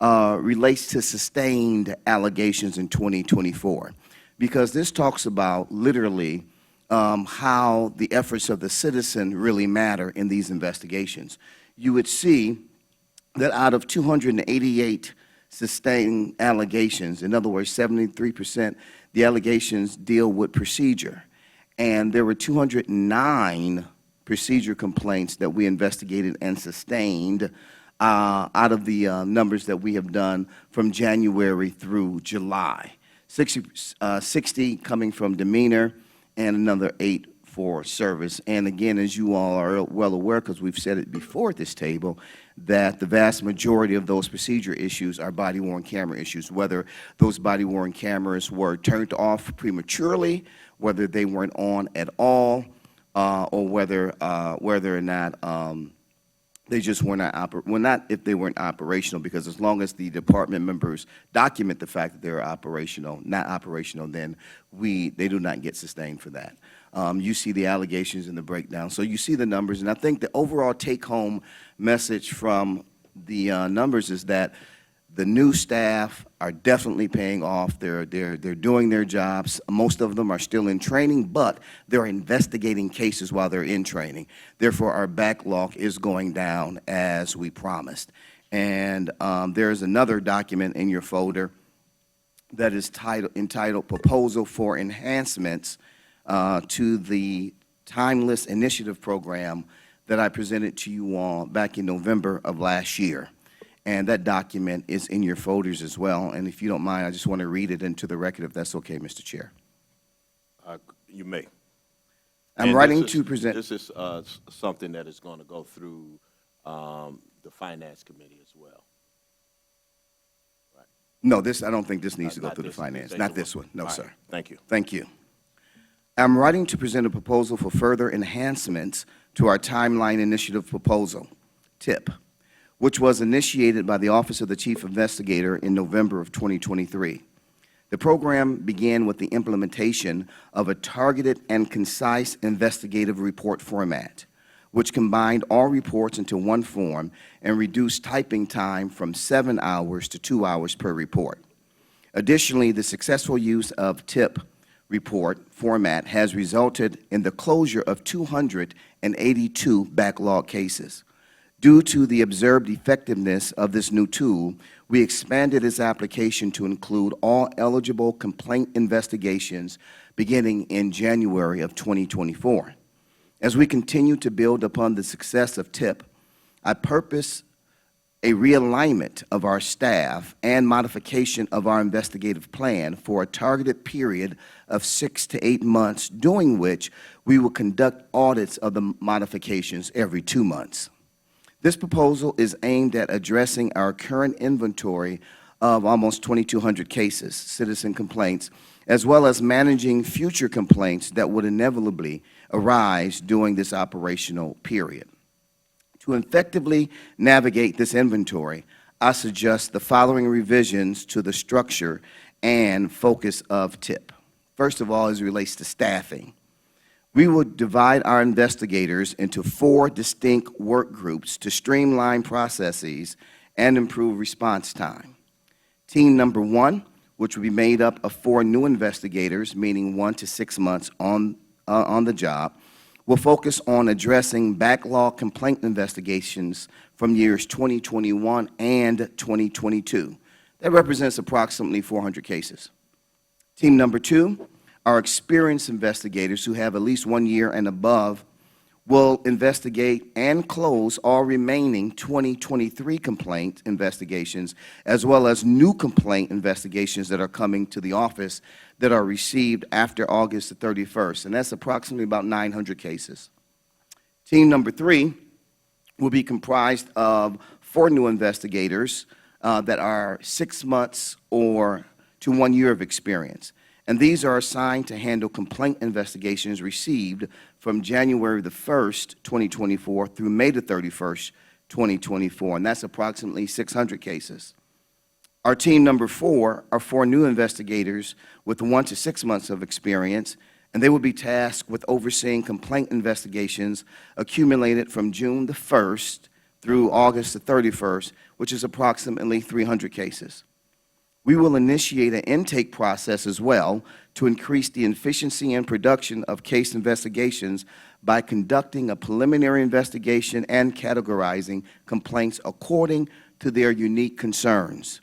relates to sustained allegations in 2024, because this talks about literally how the efforts of the citizen really matter in these investigations. You would see that out of 288 sustained allegations, in other words, 73%, the allegations deal with procedure. And there were 209 procedure complaints that we investigated and sustained out of the numbers that we have done from January through July. 60 coming from demeanor and another 8 for service. And again, as you all are well aware, because we've said it before at this table, that the vast majority of those procedure issues are body-worn camera issues, whether those body-worn cameras were turned off prematurely, whether they weren't on at all, or whether or not they just were not if they weren't operational, because as long as the department members document the fact that they're operational, not operational, then they do not get sustained for that. You see the allegations in the breakdown. So you see the numbers, and I think the overall take-home message from the numbers is that the new staff are definitely paying off. They're doing their jobs. Most of them are still in training, but they're investigating cases while they're in training. Therefore, our backlog is going down as we promised. And there's another document in your folder that is entitled Proposal for Enhancements to the Timeless Initiative Program that I presented to you all back in November of last year. And that document is in your folders as well. And if you don't mind, I just want to read it into the record, if that's okay, Mr. Chair. You may. I'm writing to present. This is something that is going to go through the Finance Committee as well. Right. No, I don't think this needs to go Not through the this- Finance. this Not ain't this going- one. No, All right. sir. Thank you. Thank you. I'm writing to present a proposal for further enhancements to our Timeline Initiative Proposal, TIP, which was initiated by the Office of the Chief Investigator in November of 2023. The program began with the implementation of a targeted and concise investigative report format, which combined all reports into one form and reduced typing time from 7 hours to 2 hours per report. Additionally, the successful use of TIP report format has resulted in the closure of 282 backlog cases. Due to the observed effectiveness of this new tool, we expanded its application to include all eligible complaint investigations beginning in January of 2024. As we continue to build upon the success of TIP, I purpose a realignment of our staff and modification of our investigative plan for a targeted period of 6 to 8 months, during which we will conduct audits of the modifications every 2 months. This proposal is aimed at addressing our current inventory of almost 2,200 cases, citizen complaints, as well as managing future complaints that would inevitably arise during this operational period. To effectively navigate this inventory, I suggest the following revisions to the structure and focus of TIP. First of all, as it relates to staffing, We will divide our investigators into 4 distinct work groups to streamline processes and improve response time. Team number 1, which will be made up of 4 new investigators, meaning 1 to 6 months on the job, will focus on addressing backlog complaint investigations from years 2021 and 2022. That represents approximately 400 cases. Team number 2 are experienced investigators who have at least 1 year and above, will investigate and close all remaining 2023 complaint investigations, as well as new complaint investigations that are coming to the office that are received after August the 31st, and that's approximately about 900 cases. Team number 3 will be comprised of 4 new investigators that are 6 months or to 1 year of experience. And these are assigned to handle complaint investigations received from January the 1st, 2024 through May the 31st, 2024, and that's approximately 600 cases. Our team number 4 are 4 new investigators with 1 to 6 months of experience, and they will be tasked with overseeing complaint investigations accumulated from June the 1st through August the 31st, which is approximately 300 cases. We will initiate an intake process as well to increase the efficiency and production of case investigations by conducting a preliminary investigation and categorizing complaints according to their unique concerns.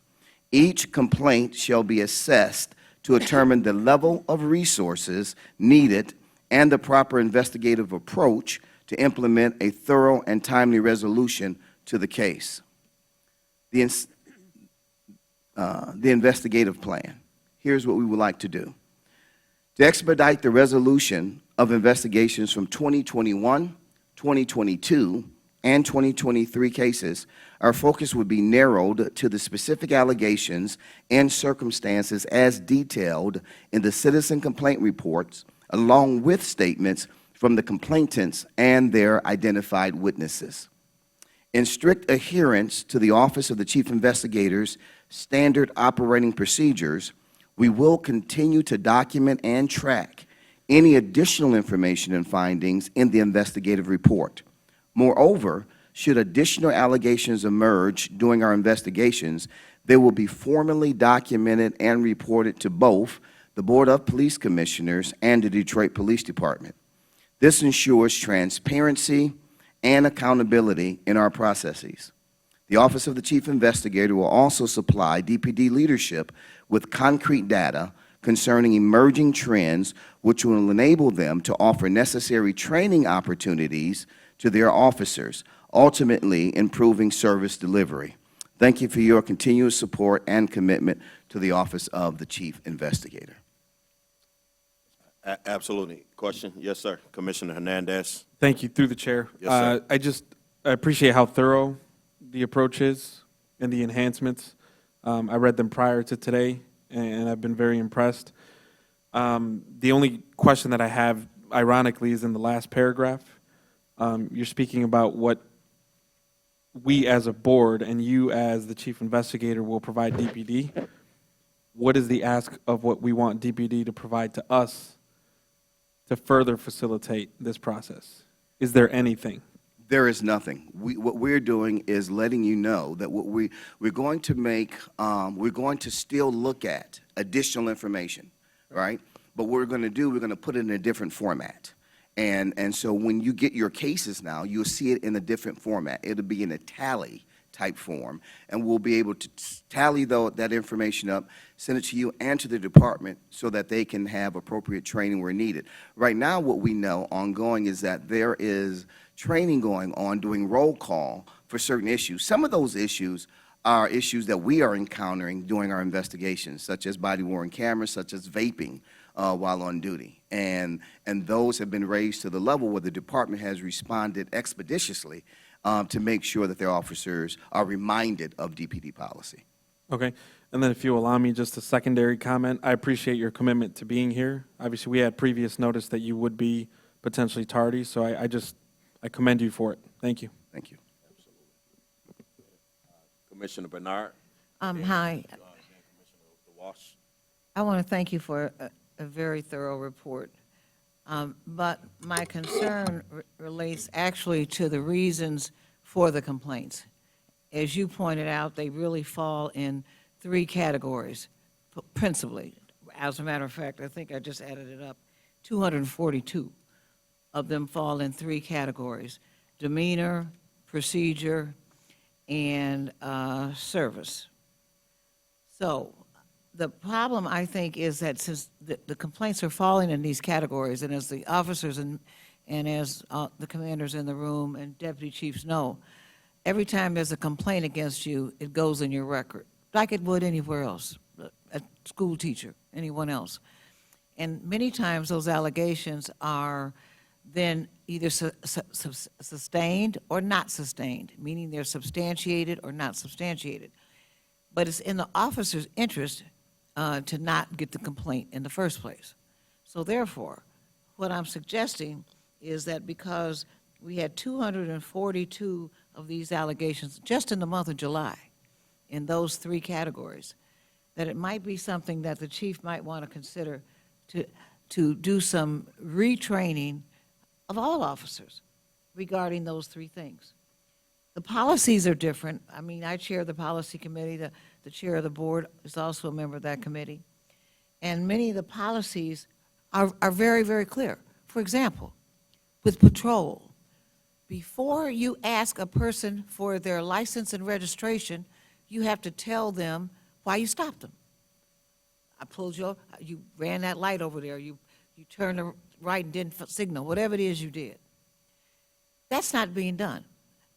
Each complaint shall be assessed to determine the level of resources needed and the proper investigative approach to implement a thorough and timely resolution to the case. The investigative plan. Here's what we would like to do. To expedite the resolution of investigations from 2021, 2022, and 2023 cases, our focus would be narrowed to the specific allegations and circumstances as detailed in the citizen complaint reports, along with statements from the complainants and their identified witnesses. In strict adherence to the Office of the Chief Investigator's standard operating procedures, we will continue to document and track any additional information and findings in the investigative report. Moreover, should additional allegations emerge during our investigations, they will be formally documented and reported to both the Board of Police Commissioners and the Detroit Police Department. This ensures transparency and accountability in our processes. The Office of the Chief Investigator will also supply DPD leadership with concrete data concerning emerging trends, which will enable them to offer necessary training opportunities to their officers, ultimately improving service delivery. Thank you for your continuous support and commitment to the Office of the Chief Investigator. Absolutely. Question? Yes, sir. Commissioner Hernandez. Thank you, through the chair. Yes, sir. I appreciate how thorough the approach is and the enhancements. I read them prior to today, and I've been very impressed. The only question that I have, ironically, is in the last paragraph. You're speaking about what we as a board and you as the chief investigator will provide DPD. What is the ask of what we want DPD to provide to us to further facilitate this process? Is there anything? There is nothing. What we're doing is letting you know that what we're going to make, we're going to still look at additional information, right? But what we're going to do, we're going to put it in a different format. And so when you get your cases now, you'll see it in a different format. It'll be in a tally type form, and we'll be able to tally that information up, send it to you and to the department so that they can have appropriate training where needed. Right now, what we know ongoing is that there is training going on, doing roll call for certain issues. Some of those issues are issues that we are encountering during our investigations, such as body-worn cameras, such as vaping while on duty. And those have been raised to the level where the department has responded expeditiously to make sure that their officers are reminded of DPD policy. Okay. And then if you allow me just a secondary comment, I appreciate your commitment to being here. Obviously, we had previous notice that you would be potentially tardy, so I commend you for it. Thank you. Thank you. Commissioner Bernard. Hi. Commissioner Walsh. I want to thank you for a very thorough report. But my concern relates actually to the reasons for the complaints. As you pointed out, they really fall in three categories, principally. As a matter of fact, I think I just added it up. 242 of them fall in three categories: demeanor, procedure, and service. So the problem, I think, is that since the complaints are falling in these categories, and as the officers and as the commanders in the room and deputy chiefs know, every time there's a complaint against you, it goes in your record, like it would anywhere else, a school teacher, anyone else. And many times those allegations are then either sustained or not sustained, meaning they're substantiated or not substantiated. But it's in the officer's interest to not get the complaint in the first place. So therefore, what I'm suggesting is that because we had 242 of these allegations just in the month of July in those three categories, that it might be something that the chief might want to consider to do some retraining of all officers regarding those three things. The policies are different. I mean, I chair the policy committee. The chair of the board is also a member of that committee. And many of the policies are very, very clear. For example, with patrol, before you ask a person for their license and registration, you have to tell them why you stopped them. I pulled you ran that light over there, you turned right and didn't signal, whatever it is you did. That's not being done.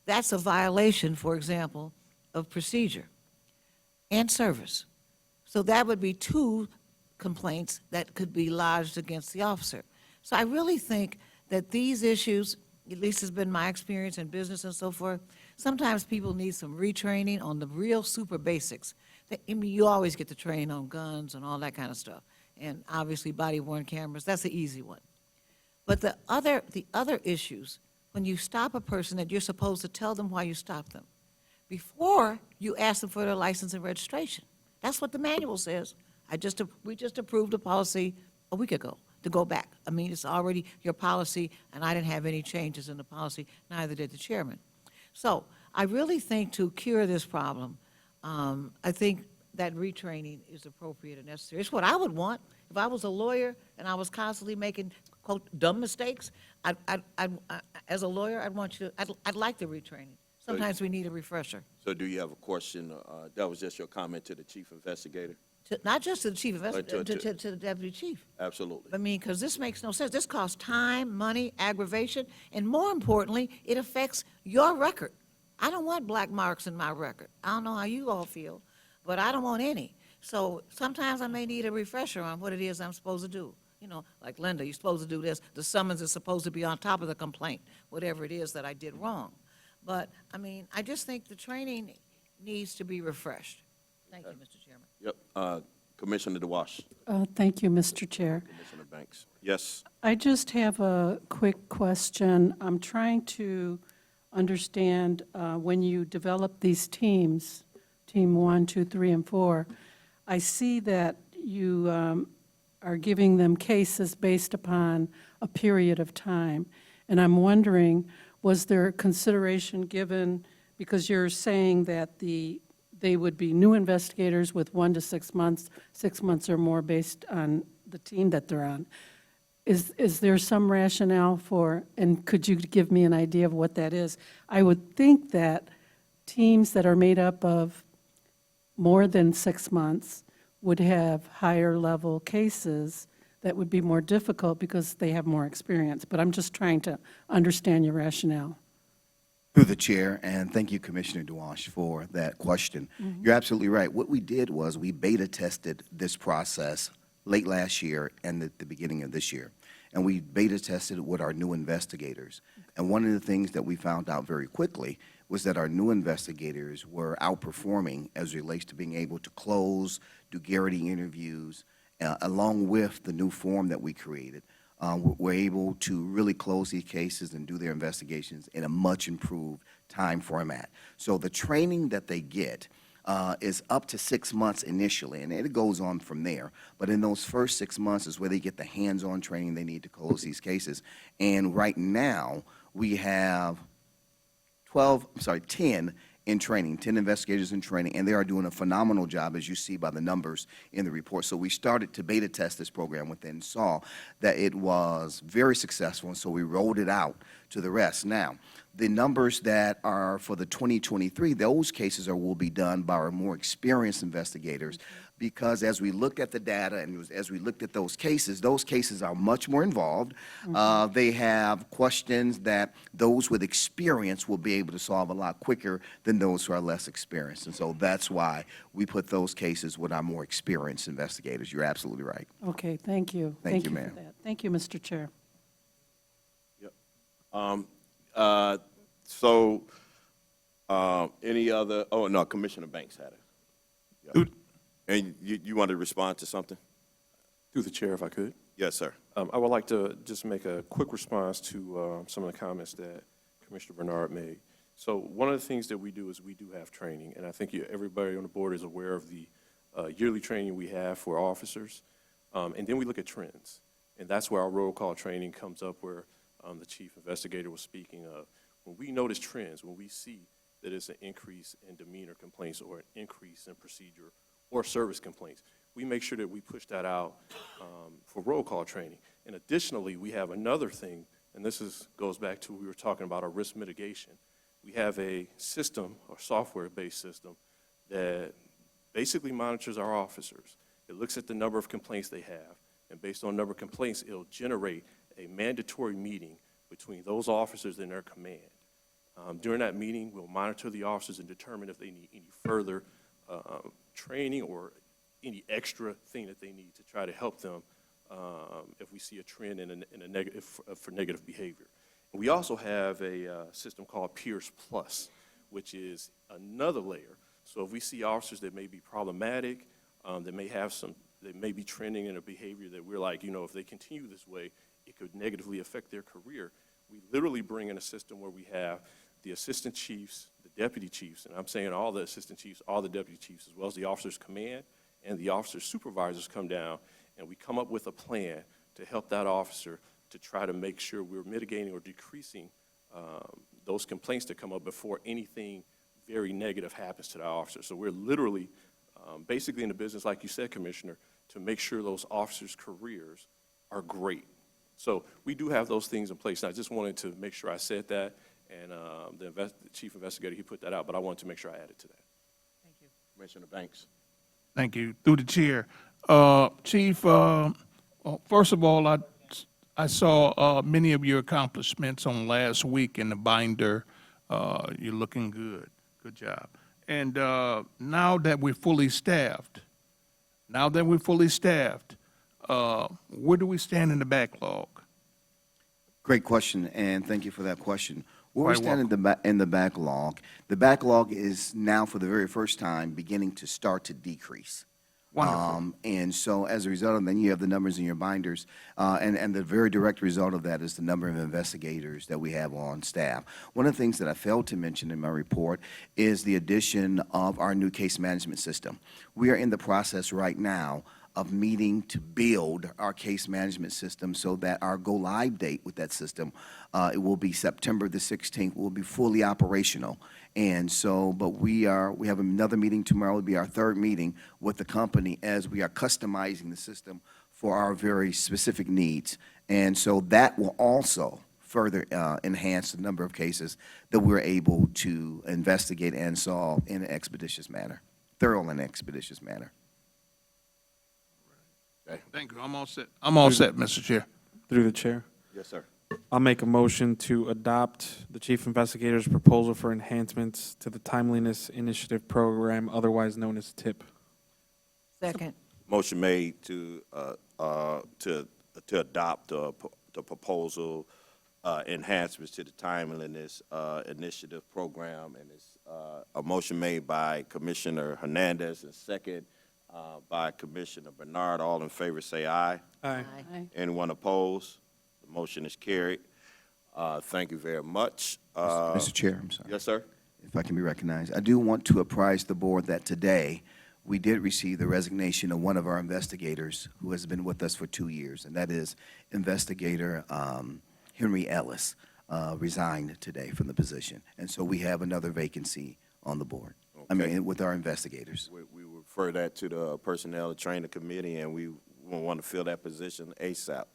That's a violation, for example, of procedure and service. So that would be two complaints that could be lodged against the officer. So I really think that these issues, at least has been my experience in business and so forth, sometimes people need some retraining on the real super basics. I mean, you always get to train on guns and all that kind of stuff. And obviously body-worn cameras, that's the easy one. But the other issues, when you stop a person, that you're supposed to tell them why you stopped them before you ask them for their license and registration. That's what the manual says. We just approved a policy a week ago to go back. I mean, it's already your policy, and I didn't have any changes in the policy, neither did the chairman. So I really think to cure this problem, I think that retraining is appropriate and necessary. It's what I would want. If I was a lawyer and I was constantly making, quote, dumb mistakes, as a lawyer, I'd like the retraining. Sometimes we need a refresher. So do you have a question? That was just your comment to the chief investigator? Not just to the chief investigator, to the deputy chief. Absolutely. I mean, because this makes no sense. This costs time, money, aggravation, and more importantly, it affects your record. I don't want black marks in my record. I don't know how you all feel, but I don't want any. So sometimes I may need a refresher on what it is I'm supposed to do. You know, like Linda, you're supposed to do this. The summons is supposed to be on top of the complaint, whatever it is that I did wrong. But, I mean, I just think the training needs to be refreshed. Thank you, Mr. Chairman. Yep. Commissioner DeWash. Thank you, Mr. Chair. Commissioner Banks. Yes. I just have a quick question. I'm trying to understand when you develop these teams, Team 1, 2, 3, and 4, I see that you are giving them cases based upon a period of time. And I'm wondering, was there consideration given, because you're saying that they would be new investigators with 1 to 6 months or more based on the team that they're on. Is there some rationale for, and could you give me an idea of what that is? I would think that teams that are made up of more than 6 months would have higher level cases that would be more difficult because they have more experience. But I'm just trying to understand your rationale. Through the chair, and thank you, Commissioner DeWash, for that question. You're absolutely right. What we did was we beta tested this process late last year and at the beginning of this year. And we beta tested it with our new investigators. And one of the things that we found out very quickly was that our new investigators were outperforming as it relates to being able to close, do Garrity interviews, along with the new form that we created. We're able to really close these cases and do their investigations in a much improved time format. So the training that they get is up to 6 months initially, and it goes on from there. But in those first 6 months is where they get the hands-on training they need to close these cases. And right now, we have 10 in training, 10 investigators in training, and they are doing a phenomenal job, as you see by the numbers in the report. So we started to beta test this program within, saw that it was very successful, and so we rolled it out to the rest. Now, the numbers that are for the 2023, those cases will be done by our more experienced investigators, because as we looked at the data and as we looked at those cases are much more involved. They have questions that those with experience will be able to solve a lot quicker than those who are less experienced. And so that's why we put those cases with our more experienced investigators. You're absolutely right. Okay, thank you. Thank you, for ma'am. that. Thank you, Mr. Chair. So, any other, oh, no, Commissioner Banks had it. Yeah. Through- And you wanted to respond to something? Through the chair, if I could. Yes, sir. I would like to just make a quick response to some of the comments that Commissioner Bernard made. So one of the things that we do is we do have training, and I think everybody on the board is aware of the yearly training we have for officers. And then we look at trends, and that's where our roll call training comes up, where the chief investigator was speaking of. When we notice trends, when we see that it's an increase in demeanor complaints or an increase in procedure or service complaints, we make sure that we push that out for roll call training. And additionally, we have another thing, and this goes back to we were talking about our risk mitigation. We have a system, or software-based system, that basically monitors our officers. It looks at the number of complaints they have, and based on the number of complaints, it'll generate a mandatory meeting between those officers and their command. During that meeting, we'll monitor the officers and determine if they need any further training or any extra thing that they need to try to help them if we see a trend in a negative for negative behavior. And we also have a system called Pierce Plus, which is another layer. So if we see officers that may be problematic, that may be trending in a behavior that we're like, if they continue this way, it could negatively affect their career. We literally bring in a system where we have the assistant chiefs, the deputy chiefs, and I'm saying all the assistant chiefs, all the deputy chiefs, as well as the officers' command and the officers' supervisors come down, and we come up with a plan to help that officer to try to make sure we're mitigating or decreasing those complaints that come up before anything very negative happens to that officer. So we're literally basically in the business, like you said, Commissioner, to make sure those officers' careers are great. So we do have those things in place. And I just wanted to make sure I said that, and the chief investigator, he put that out, but I wanted to make sure I added to that. Thank you. Commissioner Banks. Thank you. Through the chair. Chief, first of all, I saw many of your accomplishments on last week in the binder. You're looking good. Good job. And now that we're fully staffed, where do we stand in the backlog? Great question, and thank you for that question. Where we Quite stand in the backlog is now, for the very first time, beginning to start to decrease. Wonderful. And so as a result of that, you have the numbers in your binders, and the very direct result of that is the number of investigators that we have on staff. One of the things that I failed to mention in my report is the addition of our new case management system. We are in the process right now of meeting to build our case management system so that our go-live date with that system, it will be September the 16th, will be fully operational. And so, but we have another meeting tomorrow. It will be our third meeting with the company as we are customizing the system for our very specific needs. And so that will also further enhance the number of cases that we're able to investigate and solve in an expeditious manner, thorough and expeditious manner. Thank you. I'm all set. I'm all set, Mr. Chair. Through the chair. Yes, sir. I'll make a motion to adopt the chief investigator's proposal for enhancements to the Timeliness Initiative Program, otherwise known as TIP. Second. Motion made to adopt the proposal enhancements to the Timeliness Initiative Program, and it's a motion made by Commissioner Hernandez and second by Commissioner Bernard. All in favor say aye. Aye. Aye. Anyone opposed? The motion is carried. Thank you very much. Mr. Chair, I'm sorry. Yes, sir. if I can be recognized. I do want to apprise the board that today, we did receive the resignation of one of our investigators who has been with us for 2 years, and that is Investigator Henry Ellis resigned today from the position. And so we have another vacancy on the board, with our investigators. We refer that to the Personnel and Training Committee, and we want to fill that position ASAP.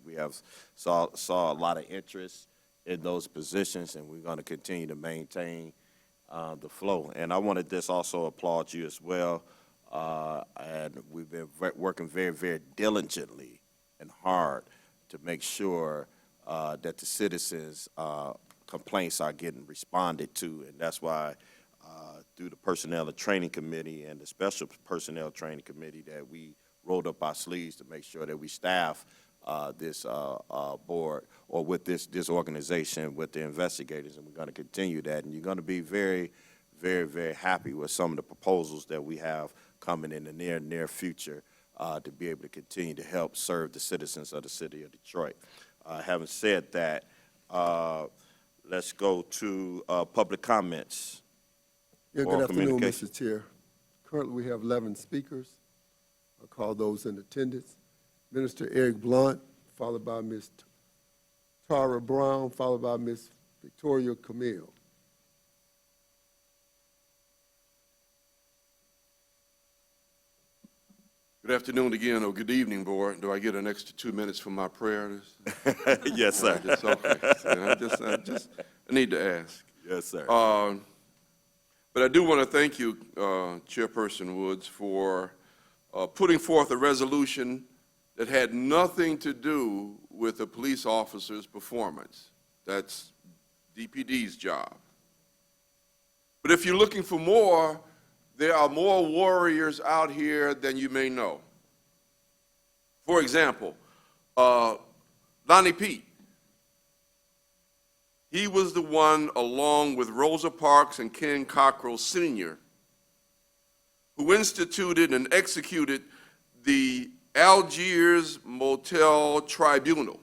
We have saw a lot of interest in those positions, and we're going to continue to maintain the flow. And I wanted to also applaud you as well. And we've been working very, very diligently and hard to make sure that the citizens' complaints are getting responded to. And that's why through the Personnel and Training Committee and the Special Personnel Training Committee that we rolled up our sleeves to make sure that we staff this board or with this organization with the investigators, and we're going to continue that. And you're going to be very, very, very happy with some of the proposals that we have coming in the near future to be able to continue to help serve the citizens of the city of Detroit. Having said that, let's go to public comments. Yeah, Oral good afternoon, communication. Mr. Chair. Currently, we have 11 speakers. I'll call those in attendance. Minister Eric Blunt, followed by Ms. Tara Brown, followed by Ms. Victoria Camille. Good afternoon again, or good evening, board. Do I get an extra 2 minutes for my prayer? Yes, sir. I need to ask. Yes, sir. But I do want to thank you, Chairperson Woods, for putting forth a resolution that had nothing to do with a police officer's performance. That's DPD's job. But if you're looking for more, there are more warriors out here than you may know. For example, Lonnie Pete. He was the one, along with Rosa Parks and Ken Cockrell Sr., who instituted and executed the Algiers Motel Tribunal,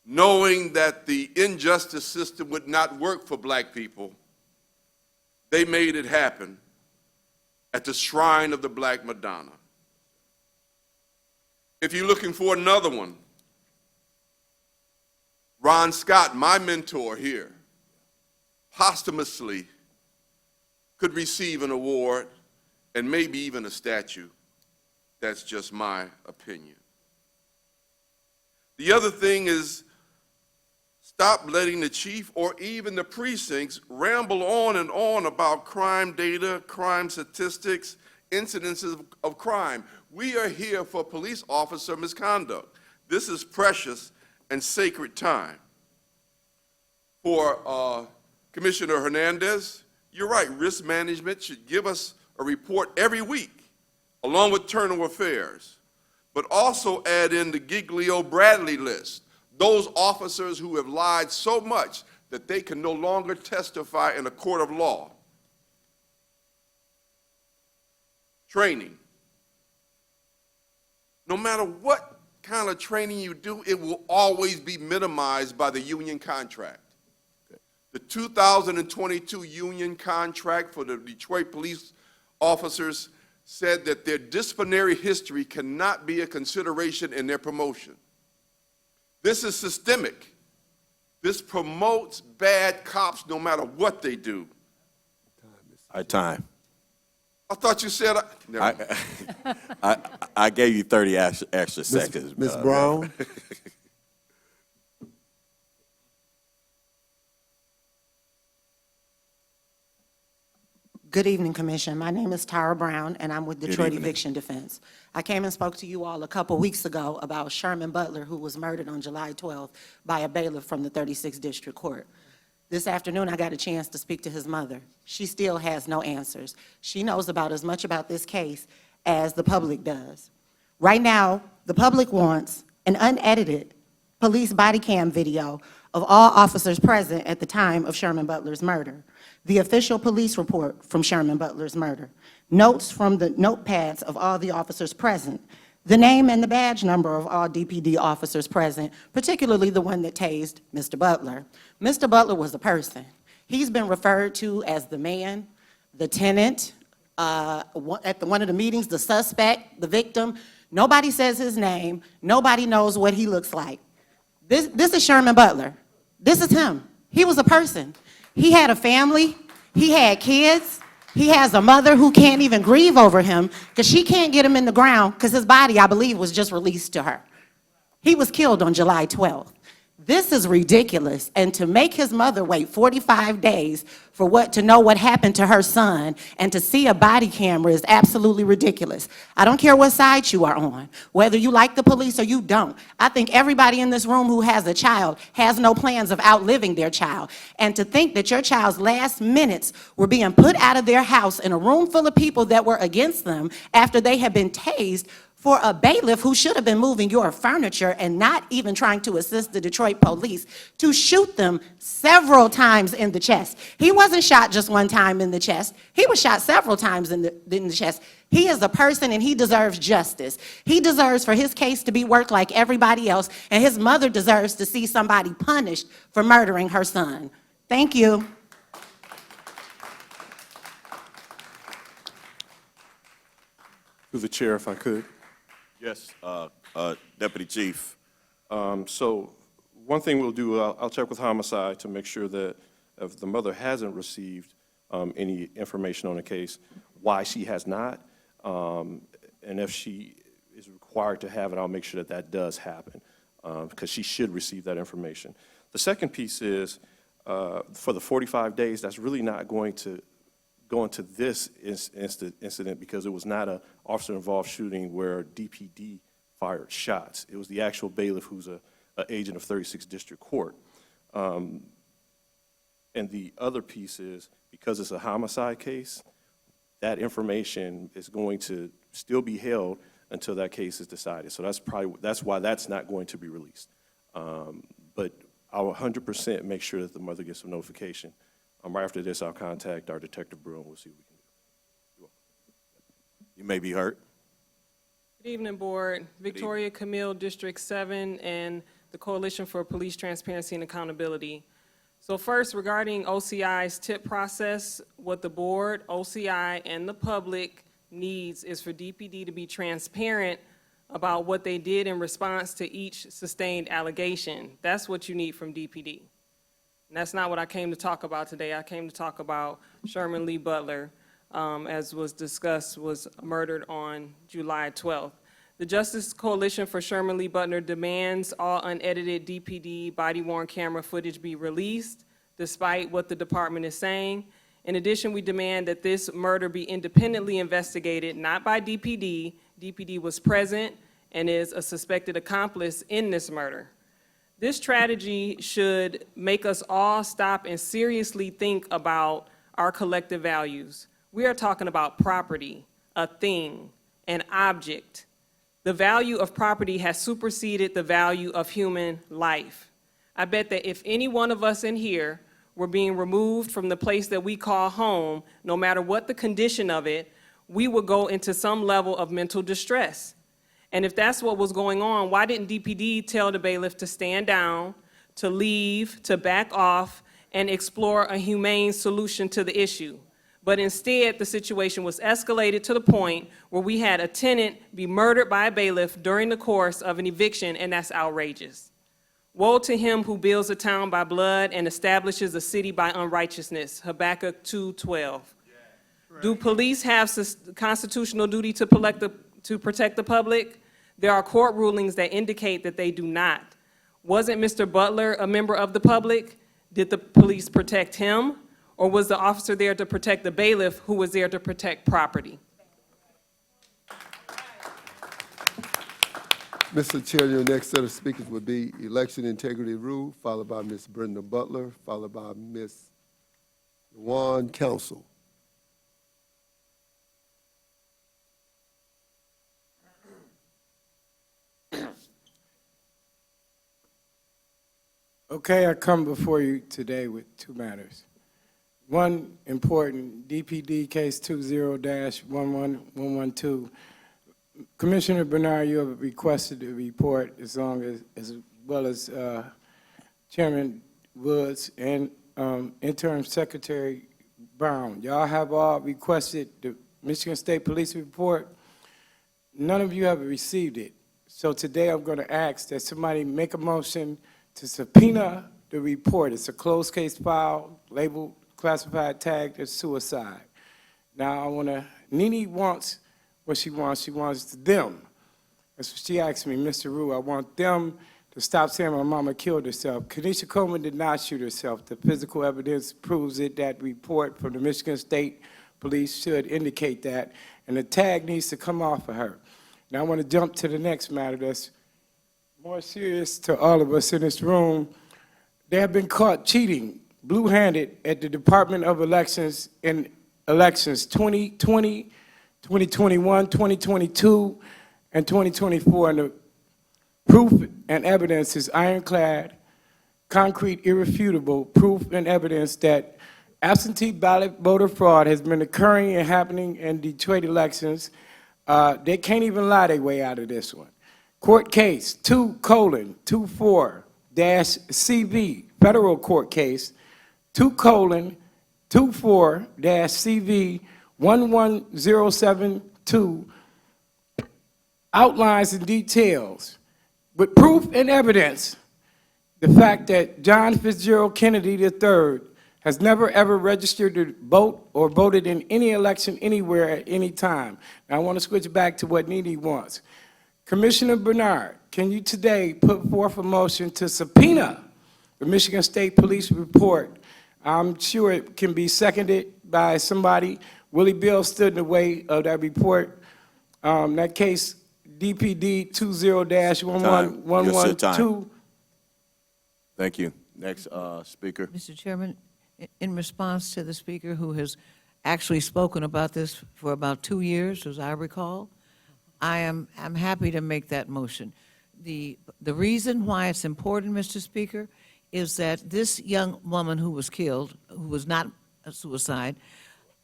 knowing that the injustice system would not work for black people. They made it happen at the shrine of the Black Madonna. If you're looking for another one, Ron Scott, my mentor here, posthumously could receive an award and maybe even a statue. That's just my opinion. The other thing is, stop letting the chief or even the precincts ramble on and on about crime data, crime statistics, incidences of crime. We are here for police officer misconduct. This is precious and sacred time. For Commissioner Hernandez, you're right, risk management should give us a report every week, along with Turner Affairs, but also add in the Giglio-Bradley list, those officers who have lied so much that they can no longer testify in a court of law. Training. No matter what kind of training you do, it will always be minimized by the union contract. The 2022 union contract for the Detroit police officers said that their disciplinary history cannot be a consideration in their promotion. This is systemic. This promotes bad cops no matter what they do. Time. I thought you said, I gave you 30 extra seconds. Ms. Brown? Good evening, Commission. My name is Tara Brown, and I'm with Detroit evening. Eviction Defense. I came and spoke to you all a couple weeks ago about Sherman Butler, who was murdered on July 12th by a bailiff from the 36th District Court. This afternoon, I got a chance to speak to his mother. She still has no answers. She knows about as much about this case as the public does. Right now, the public wants an unedited police body cam video of all officers present at the time of Sherman Butler's murder, the official police report from Sherman Butler's murder, notes from the notepads of all the officers present, the name and the badge number of all DPD officers present, particularly the one that tased Mr. Butler. Mr. Butler was a person. He's been referred to as the man, the tenant, at one of the meetings, the suspect, the victim. Nobody says his name. Nobody knows what he looks like. This is Sherman Butler. This is him. He was a person. He had a family. He had kids. He has a mother who can't even grieve over him because she can't get him in the ground because his body, I believe, was just released to her. He was killed on July 12th. This is ridiculous. And to make his mother wait 45 days to know what happened to her son and to see a body camera is absolutely ridiculous. I don't care what side you are on, whether you like the police or you don't. I think everybody in this room who has a child has no plans of outliving their child. And to think that your child's last minutes were being put out of their house in a room full of people that were against them after they had been tased for a bailiff who should have been moving your furniture and not even trying to assist the Detroit police to shoot them several times in the chest. He wasn't shot just one time in the chest. He was shot several times in the chest. He is a person and he deserves justice. He deserves for his case to be worked like everybody else, and his mother deserves to see somebody punished for murdering her son. Thank you. Through the chair, if I could. Yes, Deputy Chief. So one thing we'll do, I'll check with homicide to make sure that if the mother hasn't received any information on the case, why she has not, and if she is required to have it, I'll make sure that that does happen, because she should receive that information. The second piece is, for the 45 days, that's really not going to go into this incident because it was not an officer-involved shooting where DPD fired shots. It was the actual bailiff who's an agent of 36th District Court. And the other piece is, because it's a homicide case, that information is going to still be held until that case is decided. So that's why that's not going to be released. But I'll 100% make sure that the mother gets a notification. Right after this, I'll contact our detective bureau and we'll see what we can do. You may be hurt. Good evening, Board. Victoria Camille, District 7, and the Coalition for Police Transparency and Accountability. So first, regarding OCI's tip process, what the Board, OCI, and the public needs is for DPD to be transparent about what they did in response to each sustained allegation. That's what you need from DPD. And that's not what I came to talk about today. I came to talk about Sherman Lee Butler, as was discussed, was murdered on July 12th. The Justice Coalition for Sherman Lee Butler demands all unedited DPD body-worn camera footage be released, despite what the department is saying. In addition, we demand that this murder be independently investigated, not by DPD. DPD was present and is a suspected accomplice in this murder. This tragedy should make us all stop and seriously think about our collective values. We are talking about property, a thing, an object. The value of property has superseded the value of human life. I bet that if any one of us in here were being removed from the place that we call home, no matter what the condition of it, we would go into some level of mental distress. And if that's what was going on, why didn't DPD tell the bailiff to stand down, to leave, to back off, and explore a humane solution to the issue? But instead, the situation was escalated to the point where we had a tenant be murdered by a bailiff during the course of an eviction, and that's outrageous. Woe to him who builds a town by blood and establishes a city by unrighteousness, Habakkuk 2:12. Do police have constitutional duty to protect the public? There are court rulings that indicate that they do not. Wasn't Mr. Butler a member of the public? Did the police protect him? Or was the officer there to protect the bailiff who was there to protect property? Mr. Chair, your next set of speakers would be Election Integrity Rule, followed by Ms. Brenda Butler, followed by Ms. Juan Council. Okay, I come before you today with two matters. One important, DPD case 20-11112. Commissioner Bernard, you have requested a report as well as Chairman Woods and Interim Secretary Brown. Y'all have all requested the Michigan State Police report. None of you have received it. So today I'm going to ask that somebody make a motion to subpoena the report. It's a closed case file, labeled, classified, tagged as suicide. Now, I want to, Nene wants what she wants. She wants them. That's what she asked me, Mr. Rue. I want them to stop saying my mama killed herself. Kenesha Coleman did not shoot herself. The physical evidence proves it. That report from the Michigan State Police should indicate that. And the tag needs to come off of her. Now, I want to jump to the next matter that's more serious to all of us in this room. They have been caught cheating, blue-handed, at the Department of Elections in elections 2020, 2021, 2022, and 2024. And the proof and evidence is ironclad, concrete, irrefutable proof and evidence that absentee ballot voter fraud has been occurring and happening in Detroit elections. They can't even lie their way out of this one. Court case 2:24-CV, federal court case 2:24-CV 11072 outlines in details with proof and evidence the fact that John Fitzgerald Kennedy III has never ever registered to vote or voted in any election anywhere at any time. Now, I want to switch back to what Nene wants. Commissioner Bernard, can you today put forth a motion to subpoena the Michigan State Police report? I'm sure it can be seconded by somebody. Willie Bill stood in the way of that report. That case, DPD 20-11112. Thank you. Next speaker. Mr. Chairman, in response to the speaker who has actually spoken about this for about 2 years, as I recall, I'm happy to make that motion. The reason why it's important, Mr. Speaker, is that this young woman who was killed, who was not a suicide,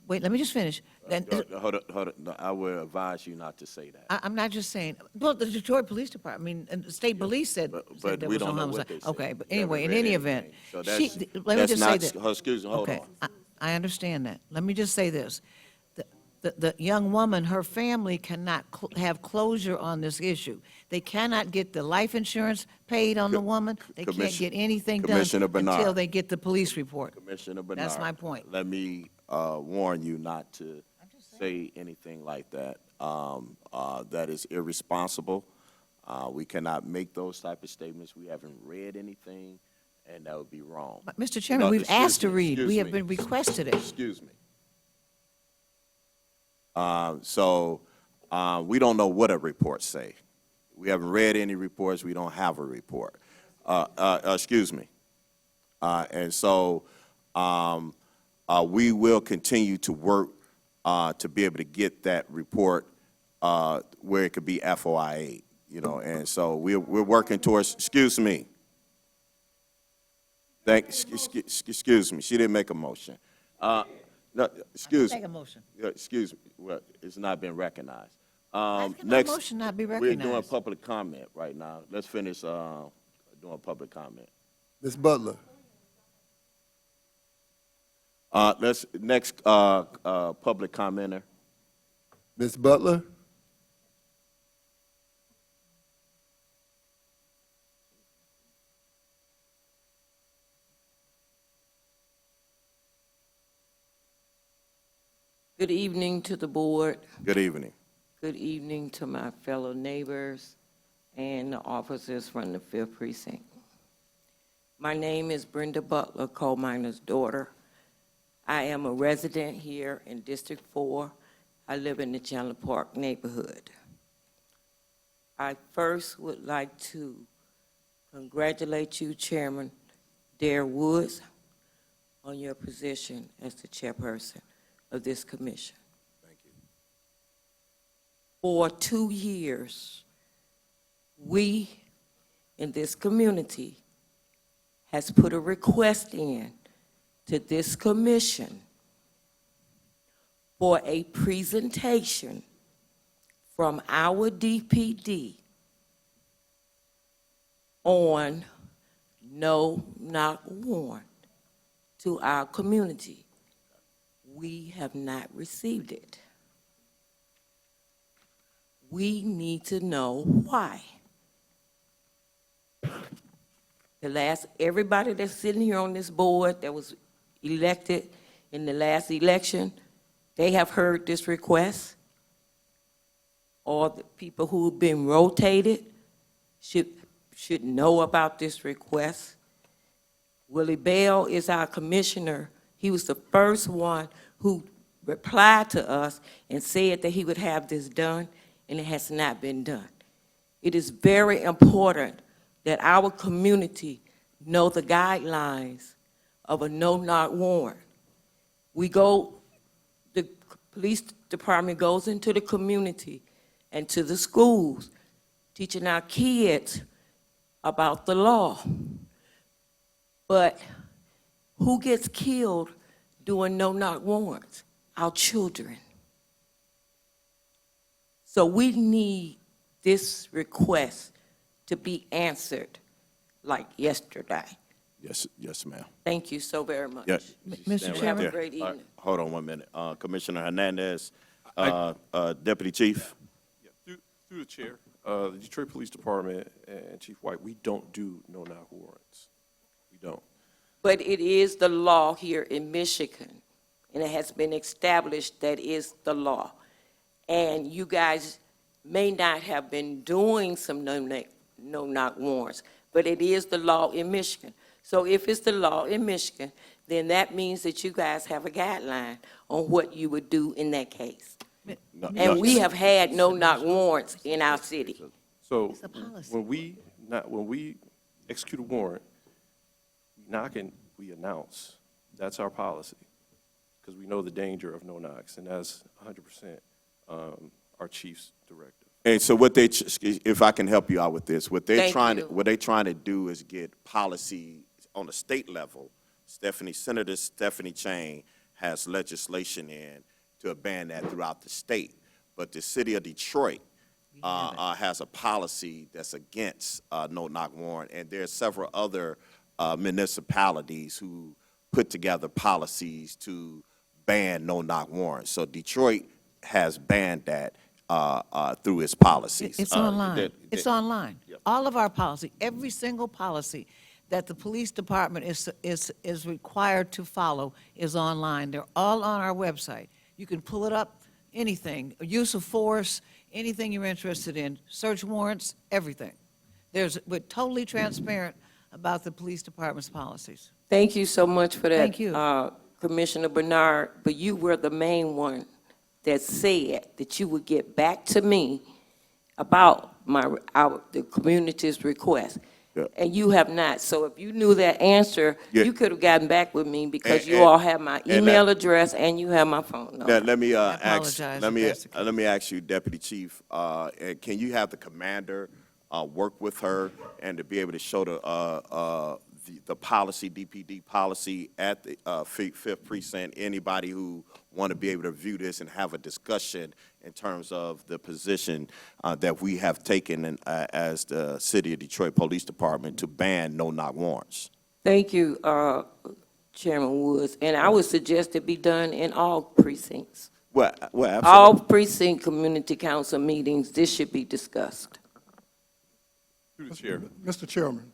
wait, let me just finish. Hold on. No, I will advise you not to say that. I'm not just saying, well, the Detroit Police Department, I mean, and the state police said But there we was no don't know homicide. what they said. Okay, but We haven't anyway, in read any anything. event, So let me that's just say not- that. excuse me, hold Okay, on. I understand that. Let me just say this. The young woman, her family cannot have closure on this issue. They cannot get the life insurance paid on the woman. They can't Commissioner- get anything done Commissioner Bernard. until they get the police report. Commissioner Bernard. That's my point. Let me warn you not to say anything like that. That is irresponsible. We cannot make those type of statements. We haven't read anything, and that would be wrong. But, Mr. Chairman, No, we've excuse asked to me, read. excuse We have me. been requested it. Excuse me. We don't know what a report say. We haven't read any reports. We don't have a report. Excuse me. And so we will continue to work to be able to get that report where it could be FOIA, and so we're working towards, excuse me. Excuse me, she didn't make a motion. No, excuse me. Make a motion. Excuse me, well, it's not been recognized. How can a Next, motion not be we're doing recognized? public comment right now. Let's finish doing public comment. Ms. Butler. Next public commenter. Ms. Butler. Good evening to the board. Good evening. Good evening to my fellow neighbors and the officers from the 5th Precinct. My name is Brenda Butler, coal miner's daughter. I am a resident here in District 4. I live in the Chandler Park neighborhood. I first would like to congratulate you, Chairman Dare Woods, on your position as the chairperson of this commission. Thank you. For 2 years, we in this community has put a request in to this commission for a presentation from our DPD on no-knock warrant to our community. We have not received it. We need to know why. Everybody that's sitting here on this board that was elected in the last election, they have heard this request. All the people who've been rotated should know about this request. Willie Bell is our commissioner. He was the first one who replied to us and said that he would have this done, and it has not been done. It is very important that our community know the guidelines of a no-knock warrant. The police department goes into the community and to the schools, teaching our kids about the law. But who gets killed doing no-knock warrants? Our children. So we need this request to be answered like yesterday. Yes, ma'am. Thank you so very much. Yeah. Mr. Stand right Chairman? Have a there. great All right, evening. hold on 1 minute. Commissioner Hernandez, Deputy Chief. Yeah, through the chair, the Detroit Police Department and Chief White, we don't do no-knock warrants. We don't. But it is the law here in Michigan, and it has been established that is the law. And you guys may not have been doing some no-knock warrants, but it is the law in Michigan. So if it's the law in Michigan, then that means that you guys have a guideline on what you would do in that case. No, And we have had no-knock warrants in our city. So It's a policy. when we execute a warrant, we knock and we announce. That's our policy, because we know the danger of no-knocks, and that's 100% our chief's directive. And so what if I can help you out with this, what they're Thank you. what they're trying to do is get policy on the state level. Senator Stephanie Chain has legislation in to ban that throughout the state. But the city of Detroit has a policy that's against no-knock warrant, and there are several other municipalities who put together policies to ban no-knock warrants. So Detroit has banned that through its policies. It's online. It's online. online. All of our policy, every single policy that the police department is required to follow is online. They're all on our website. You can pull it up, anything, use of force, anything you're interested in, search warrants, everything. We're totally transparent about the police department's policies. Thank you so much for that. Thank you. Commissioner Bernard, but you were the main one that said that you would get back to me about the community's request. Yeah. And you have not. So if you knew that answer, Yeah. you could have gotten back with me because And- you and- all have my and email address and you have my phone number. Let me apologize if that's the case. let me ask you, Deputy Chief, can you have the commander work with her and to be able to show the policy, DPD policy at the Fifth Precinct, anybody who want to be able to view this and have a discussion in terms of the position that we have taken as the City of Detroit Police Department to ban no-knock warrants? Thank you, Chairman Woods. And I would suggest it be done in all precincts. Well, absolutely. All precinct community council meetings, this should be discussed. Through the chair. Mr. Chairman,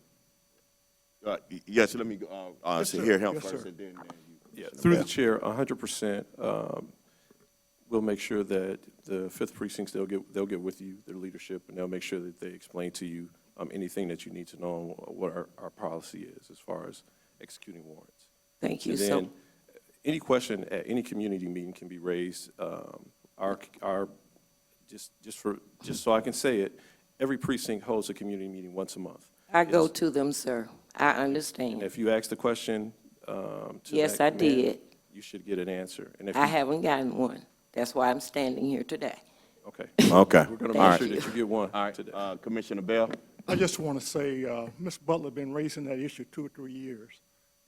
Yes, let me Yes, sir. hear him Yes, first. sir. And then you. Yeah, through the chair, 100%, we'll make sure that the Fifth Precincts, they'll get with you, their leadership, and they'll make sure that they explain to you anything that you need to know on what our policy is as far as executing warrants. Thank you And so then, any question at any community meeting can be raised. Just so I can say it, every precinct holds a community meeting once a month. I go Yes. to them, sir. I And understand. if you ask the question to Yes, that I command, did. you should get an answer. And if I you- haven't gotten one. That's why I'm standing here today. Okay. Okay. We're going to All make right. sure that you get one All right, today. Commissioner Bell? I just want to say, Ms. Butler been raising that issue 2 or 3 years,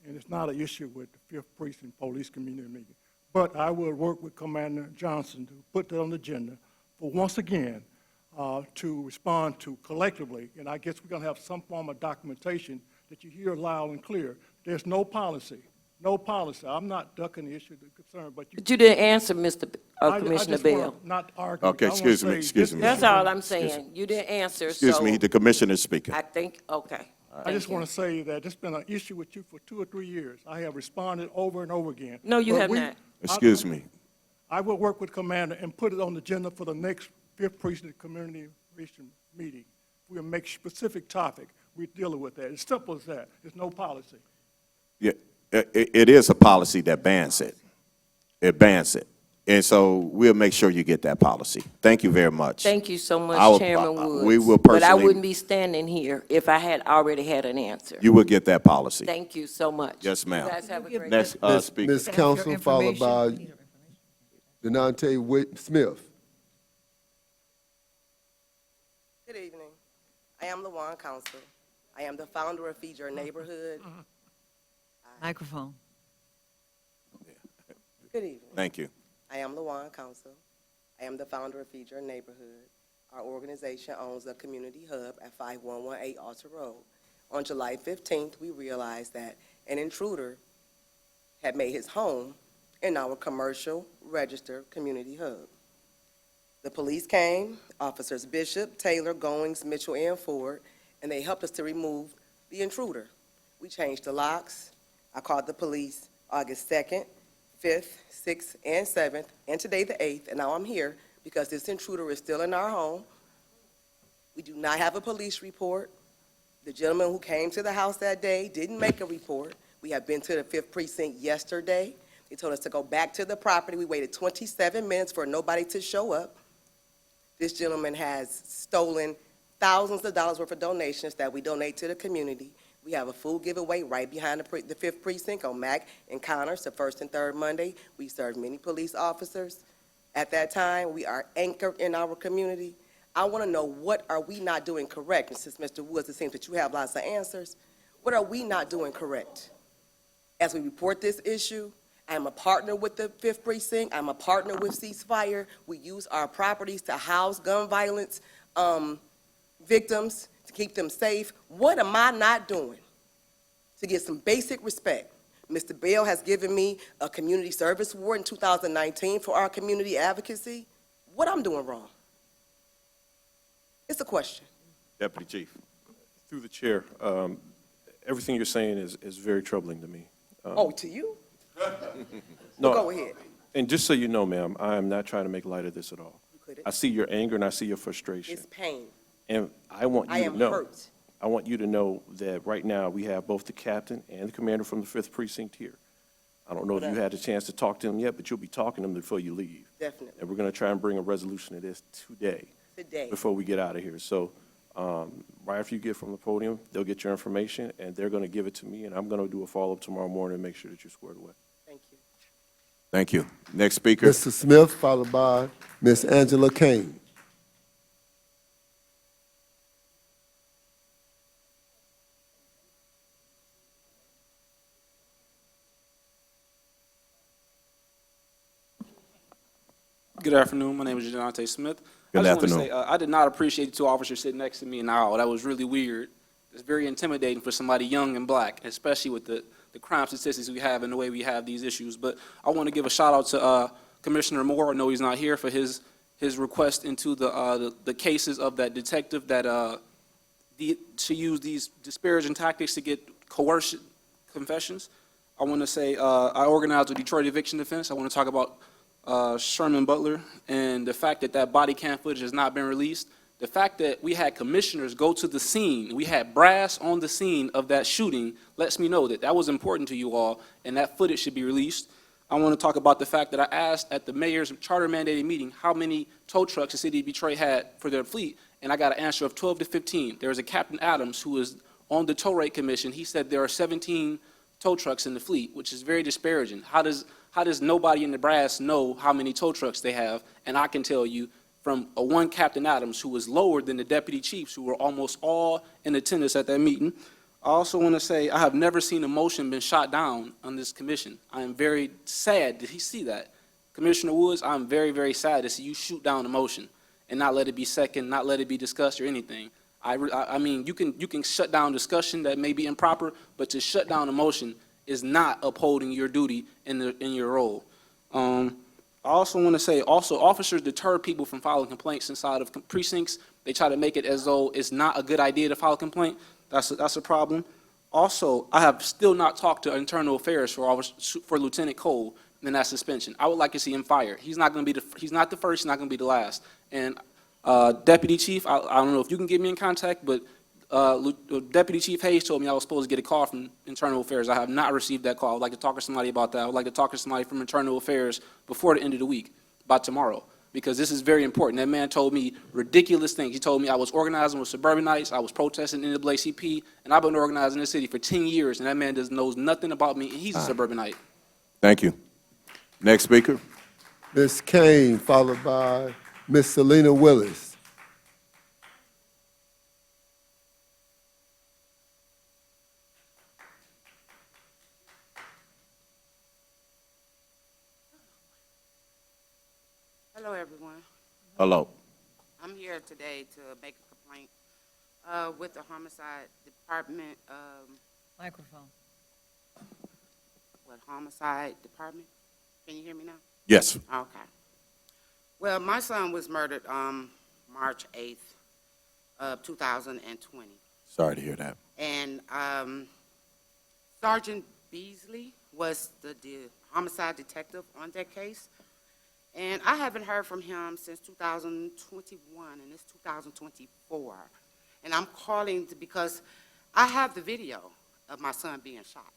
and it's not an issue with the Fifth Precinct Police Community Meeting. But I will work with Commander Johnson to put that on the agenda for, once again, to respond to collectively, and I guess we're going to have some form of documentation that you hear loud and clear. There's no policy, No policy. I'm not ducking the issue, the concern, but you. But you didn't answer, I Commissioner just wanna Bell. not argue. Okay, I wanna excuse me, say excuse this me. That's issue- all I'm saying. You didn't answer, so. Excuse me, the commissioner is speaking. I think, okay. I just want to say that it's been an issue with you for 2 or 3 years. I have responded over and over again. No, you But have not. Excuse me. I will work with Commander and put it on the agenda for the next 5th Precinct Community meeting. We'll make specific topic. We're dealing with that. It's simple as that. There's no policy. Yeah, it is a policy that bans it. It bans it. And so we'll make sure you get that policy. Thank you very much. Thank you so I much, will- Chairman Woods. we will But I personally- wouldn't be standing here if I had already had an answer. You will get that policy. Thank you so much. Yes, ma'am. You guys have a great Next Ms. speaker. Ms. Council, followed by Information. Denante Smith. Good evening. I am LaJuan Council. I am the founder of Feed Your Neighborhood. Microphone. Good evening. Thank you. I am LaJuan Council. I am the founder of Feed Your Neighborhood. Our organization owns a community hub at 5118 Alta Road. On July 15th, we realized that an intruder had made his home in our commercial registered community hub. The police came, Officers Bishop, Taylor, Goings, Mitchell, and Ford, and they helped us to remove the intruder. We changed the locks. I called the police August 2nd, 5th, 6th, and 7th, and today the 8th, and now I'm here because this intruder is still in our home. We do not have a police report. The gentleman who came to the house that day didn't make a report. We have been to the 5th Precinct yesterday. They told us to go back to the property. We waited 27 minutes for nobody to show up. This gentleman has stolen thousands of dollars worth of donations that we donate to the community. We have a food giveaway right behind the 5th Precinct on Mack and Connors, the 1st and 3rd Monday. We served many police officers. At that time, we are anchored in our community. I want to know, what are we not doing correct? And since Mr. Woods, it seems that you have lots of answers. What are we not doing correct? As we report this issue, I'm a partner with the 5th Precinct. I'm a partner with Ceasefire. We use our properties to house gun violence victims, to keep them safe. What am I not doing to get some basic respect? Mr. Bell has given me a community service award in 2019 for our community advocacy. What I'm doing wrong? It's a question. Deputy Chief. Through the chair, everything you're saying is very troubling to me. Oh, to you? No, Go ahead. And just so you know, ma'am, I am not trying to make light of this at all. couldn't. I see your anger and I see your frustration. It's pain. And I want I you to am know. hurt. I want you to know that right now, we have both the captain and the commander from the 5th Precinct here. I don't know if you had a chance to talk to them yet, but you'll be talking to them before you leave. Definitely. And we're going to try and bring a resolution to this today, Today. before we get out of here. So right after you get from the podium, they'll get your information, and they're going to give it to me, and I'm going to do a follow-up tomorrow morning and make sure that you're squared away. Thank you. Thank you. Next speaker. Mr. Smith, followed by Ms. Angela Kane. Good afternoon. My name is Denante Smith. Good I just want to afternoon. say, I did not appreciate the two officers sitting next to me in the aisle. That was really weird. It's very intimidating for somebody young and black, especially with the crime statistics we have and the way we have these issues. But I want to give a shout out to Commissioner Moore. I know he's not here, for his request into the cases of that detective that to use these disparaging tactics to get coercive confessions. I want to say I organized the Detroit Eviction Defense. I want to talk about Sherman Butler and the fact that that body cam footage has not been released. The fact that we had commissioners go to the scene, we had brass on the scene of that shooting, lets me know that that was important to you all, and that footage should be released. I want to talk about the fact that I asked at the mayor's charter mandated meeting how many tow trucks the city of Detroit had for their fleet, and I got an answer of 12 to 15. There was a Captain Adams who was on the tow rate commission. He said there are 17 tow trucks in the fleet, which is very disparaging. How does nobody in the brass know how many tow trucks they have? And I can tell you from one Captain Adams, who was lower than the deputy chiefs, who were almost all in attendance at that meeting. I also want to say I have never seen a motion been shot down on this commission. I am very sad to see that. Commissioner Woods, I'm very, very sad to see you shoot down a motion and not let it be second, not let it be discussed or anything. I mean, you can shut down discussion that may be improper, but to shut down a motion is not upholding your duty in your role. I also want to say, also, officers deter people from filing complaints inside of precincts. They try to make it as though it's not a good idea to file a complaint. That's a problem. Also, I have still not talked to Internal Affairs for Lieutenant Cole in that suspension. I would like to see him fired. He's not going to be he's not the first, he's not going to be the last. And Deputy Chief, I don't know if you can get me in contact, but Deputy Chief Hayes told me I was supposed to get a call from Internal Affairs. I have not received that call. I would like to talk to somebody about that. I would like to talk to somebody from Internal Affairs before the end of the week, by tomorrow, because this is very important. That man told me ridiculous things. He told me I was organizing with suburbanites, I was protesting NAACP, and I've been organizing in the city for 10 years, and that man knows nothing about me, and he's a suburbanite. Thank you. Next speaker. Ms. Kane, followed by Ms. Selena Willis. Hello, everyone. Hello. I'm here today to make a complaint with the homicide department. Microphone. What, homicide department? Can you hear me now? Yes. Okay. Well, my son was murdered March 8th of 2020. Sorry to hear that. And Sergeant Beasley was the homicide detective on that case. And I haven't heard from him since 2021, and it's 2024. And I'm calling because I have the video of my son being shot.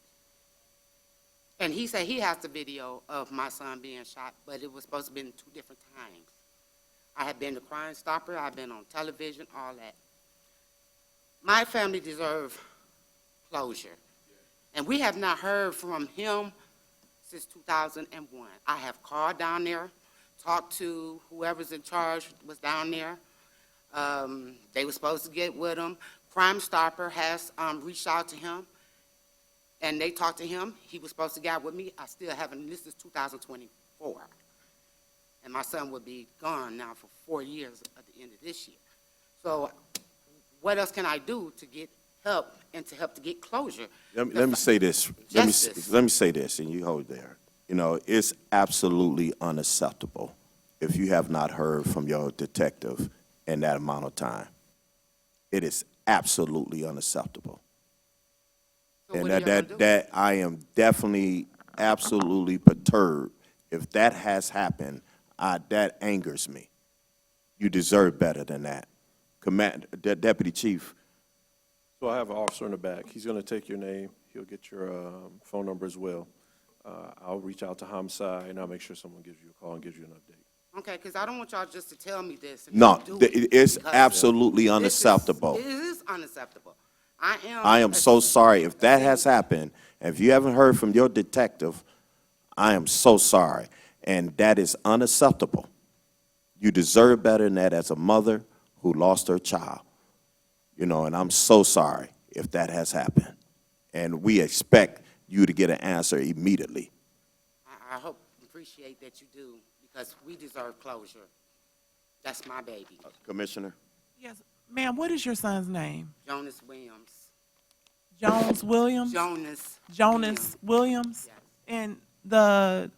And he said he has the video of my son being shot, but it was supposed to be in 2 different times. I have been to Crime Stopper, I've been on television, all that. My family deserves closure. And we have not heard from him since 2001. I have called down there, talked to whoever's in charge was down there. They were supposed to get with him. Crime Stopper has reached out to him, and they talked to him. He was supposed to get with me. I still haven't. This is 2024. And my son will be gone now for 4 years at the end of this year. So what else can I do to get help and to help to get closure? Let me say this. Justice. Let me say this, and you hold there. You know, it's absolutely unacceptable if you have not heard from your detective in that amount of time. It is absolutely unacceptable. So And what are y'all gonna do? that I am definitely absolutely perturbed. If that has happened, that angers me. You deserve better than that. Deputy Chief. So I have an officer in the back. He's going to take your name. He'll get your phone number as well. I'll reach out to homicide, and I'll make sure someone gives you a call and gives you an update. Okay, because I don't want y'all just to tell me this. And No, do it, it's because absolutely this is- unacceptable. It is unacceptable. I am so sorry if that has happened. If you haven't heard from your detective, I am so sorry. And that is unacceptable. You deserve better than that as a mother who lost her child. You know, and I'm so sorry if that has happened. And we expect you to get an answer immediately. I hope, appreciate that you do, because we deserve closure. That's my baby. Commissioner? Yes, ma'am, what is your son's name? Jonas Williams. Jones Williams? Jonas Williams? Yes. And the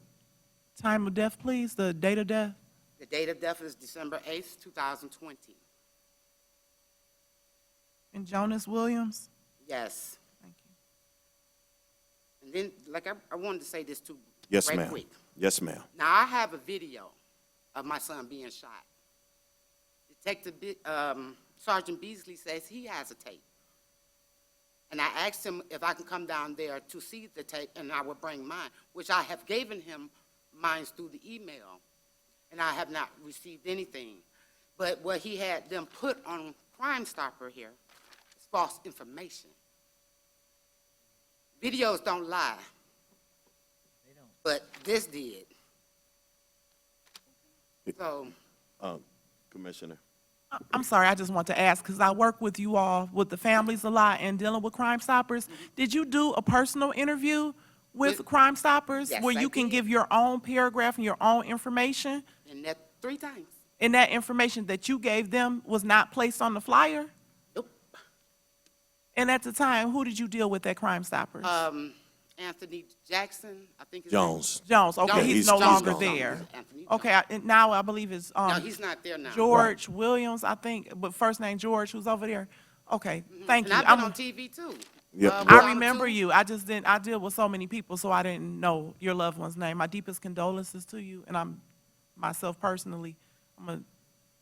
time of death, please, the date of death? The date of death is December 8th, 2020. And Jonas Williams? Yes. Thank you. And then, like, I wanted to say this too, Yes, right ma'am. quick. Yes, ma'am. Now, I have a video of my son being shot. Sergeant Beasley says he has a tape. And I asked him if I can come down there to see the tape, and I would bring mine, which I have given him mine through the email, and I have not received anything. But what he had them put on Crime Stopper here is false information. Videos don't lie. They don't. But this did. So, Commissioner? I'm sorry, I just want to ask, because I work with you all, with the families a lot and dealing with Crime Stoppers. Did you do a personal interview with Crime Stoppers? Yes, where I you can did. give your own paragraph and your own information? and that 3 times. And that information that you gave them was not placed on the flyer? Nope. And at the time, who did you deal with at Crime Stoppers? Anthony Jackson, I think his Jones. Jones, okay, Jones. he's no He's longer gone. there. Anthony Okay, and now I believe it's, No, he's not there now. George Williams, I think, but first name George, who's over there. Okay, thank And you. I've been I'm- on TV too. Yep. Well, I remember you. I just didn't, I deal with so many people, so I didn't know your loved one's name. My deepest condolences to you, and I'm, myself personally, I'm gonna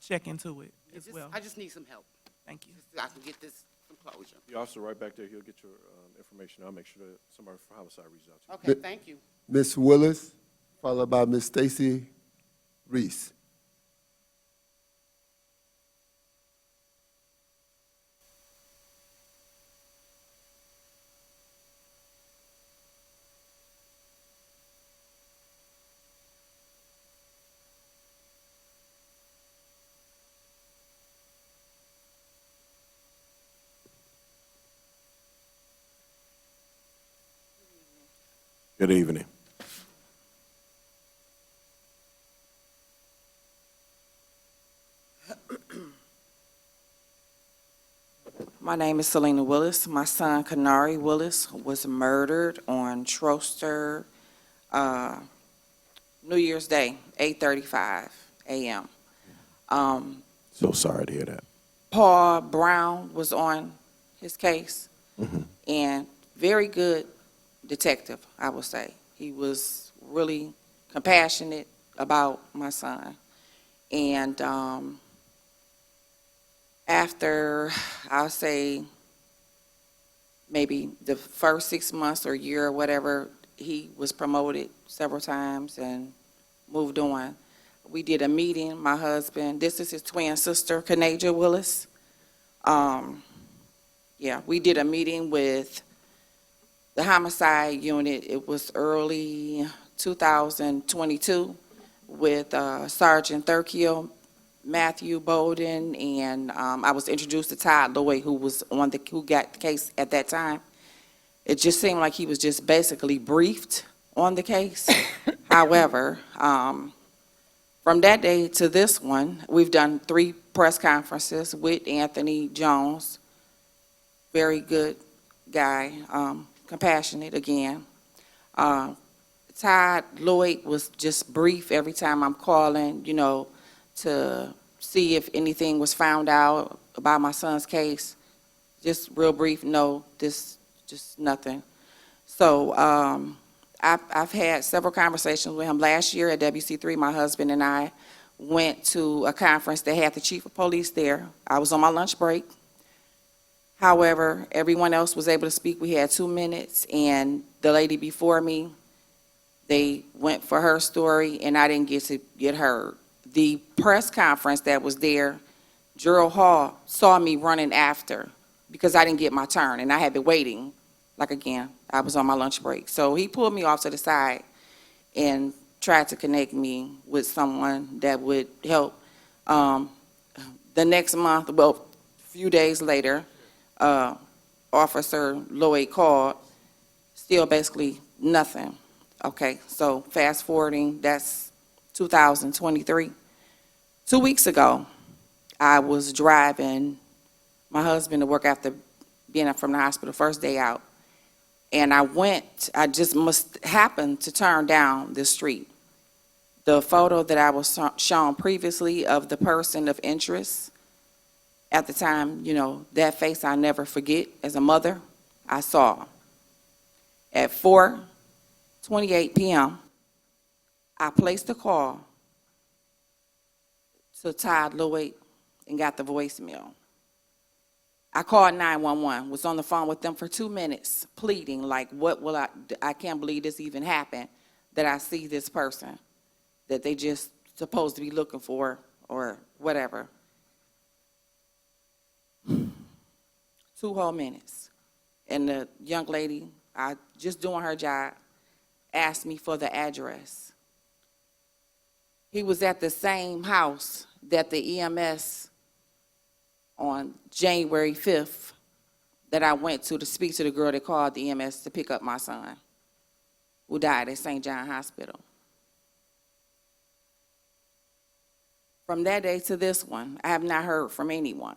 check into it as well. I just need some help. Thank you. Just so I can get this some closure. The officer right back there, he'll get your information. I'll make sure that somebody from homicide reaches out to you. Okay, thank you. Ms. Willis, followed by Ms. Stacy Reese. Good evening. My name is Selena Willis. My son, Kanari Willis, was murdered on Troster, New Year's Day, 8:35 a.m. So sorry to hear that. Paul Brown was on his case, and very good detective, I would say. He was really compassionate about my son. And after, I'll say, maybe the first 6 months or year or whatever, he was promoted several times and moved on. We did a meeting, my husband, this is his twin sister, Kanaja Willis. Yeah, we did a meeting with the homicide unit. It was early 2022 with Sergeant Thurkill, Matthew Bowden, and I was introduced to Todd Lloyd, who got the case at that time. It just seemed like he was just basically briefed on the case. However, from that day to this one, we've done 3 press conferences with Anthony Jones. Very good guy, compassionate again. Todd Lloyd was just brief every time I'm calling, to see if anything was found out about my son's case. Just real brief, no, just nothing. So I've had several conversations with him. Last year at WC3, my husband and I went to a conference that had the chief of police there. I was on my lunch break. However, everyone else was able to speak. We had 2 minutes, and the lady before me, they went for her story, and I didn't get to get heard. The press conference that was there, Gerald Hall saw me running after because I didn't get my turn, and I had been waiting. Like, again, I was on my lunch break. So he pulled me off to the side and tried to connect me with someone that would help. The next month, well, a few days later, Officer Lloyd called, still basically nothing. Okay, so fast forwarding, that's 2023. 2 weeks ago, I was driving my husband to work after being from the hospital, first day out. And I just must happen to turn down this street. The photo that I was shown previously of the person of interest, at the time, that face I never forget as a mother, I saw. At 4:28 p.m., I placed a call to Todd Lloyd and got the voicemail. I called 911, was on the phone with them for 2 minutes, pleading, like, I can't believe this even happened, that I see this person that they just supposed to be looking for or whatever. 2 whole minutes. And the young lady, just doing her job, asked me for the address. He was at the same house that the EMS on January 5th that I went to speak to the girl that called the EMS to pick up my son, who died at St. John Hospital. From that day to this one, I have not heard from anyone.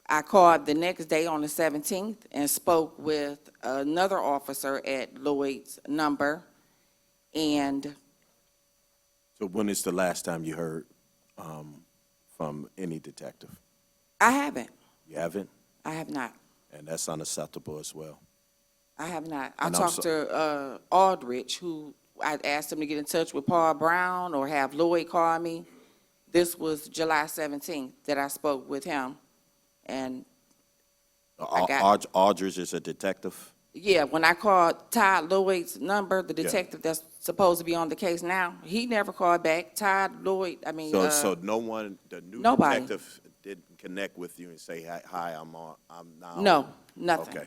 I called the next day on the 17th and spoke with another officer at Lloyd's number, and So when is the last time you heard from any detective? I haven't. You haven't? I have not. And that's unacceptable as well. I have not. I And I'm talked to Aldrich, who I asked him to get in touch with Paul Brown or have Lloyd call me. This was July 17th that I spoke with him, and I got- Aldridge is a detective? yeah, when I called Todd Lloyd's number, the detective that's supposed to be on the case now, he never called back. Todd Lloyd, I mean, So no one, the new nobody. detective didn't connect with you and say, hi, I'm now? no, nothing. Okay.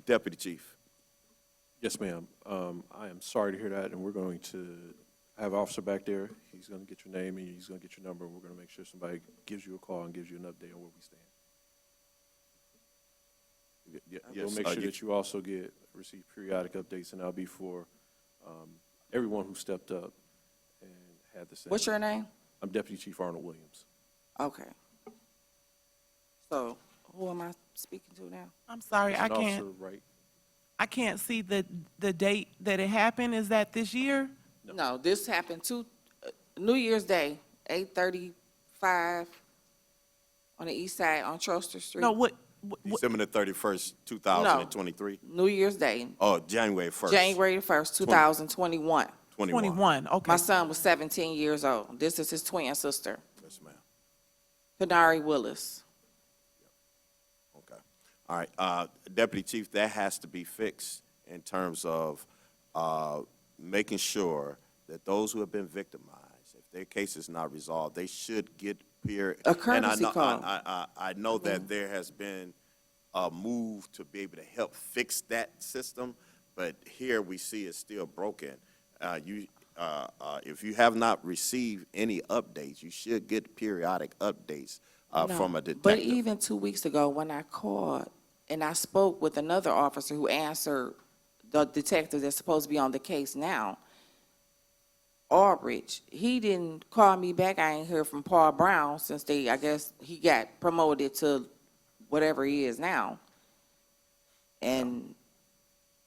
Deputy Chief? Yes, ma'am. I am sorry to hear that, and we're going to have an officer back there. He's going to get your name and he's going to get your number, and we're going to make sure somebody gives you a call and gives you an update on where we stand. We'll make sure that you also receive periodic updates, and that'll be for everyone who stepped up and had the same. What's your name? I'm Deputy Chief Arnold Williams. Okay. So, who am I speaking to now? I'm sorry, I There's an can't, officer right. I can't see the date that it happened. Is that this year? No, this happened New Year's Day, 8:35 on the east side on Troster Street. No, what, December the 31st, 2023? New Year's Day, Oh, January 1st? January 1st, 2021. 21. Okay. My son was 17 years old. This is his twin sister, Yes, ma'am. Panari Willis. Okay. All right. Deputy Chief, that has to be fixed in terms of making sure that those who have been victimized, if their case is not resolved, they should get peer. A courtesy call. I know that there has been a move to be able to help fix that system, but here we see it's still broken. If you have not received any updates, you should get periodic updates No, from a detective. But even 2 weeks ago, when I called and I spoke with another officer who answered the detective that's supposed to be on the case now, Aldrich, he didn't call me back. I ain't heard from Paul Brown since I guess he got promoted to whatever he is now. And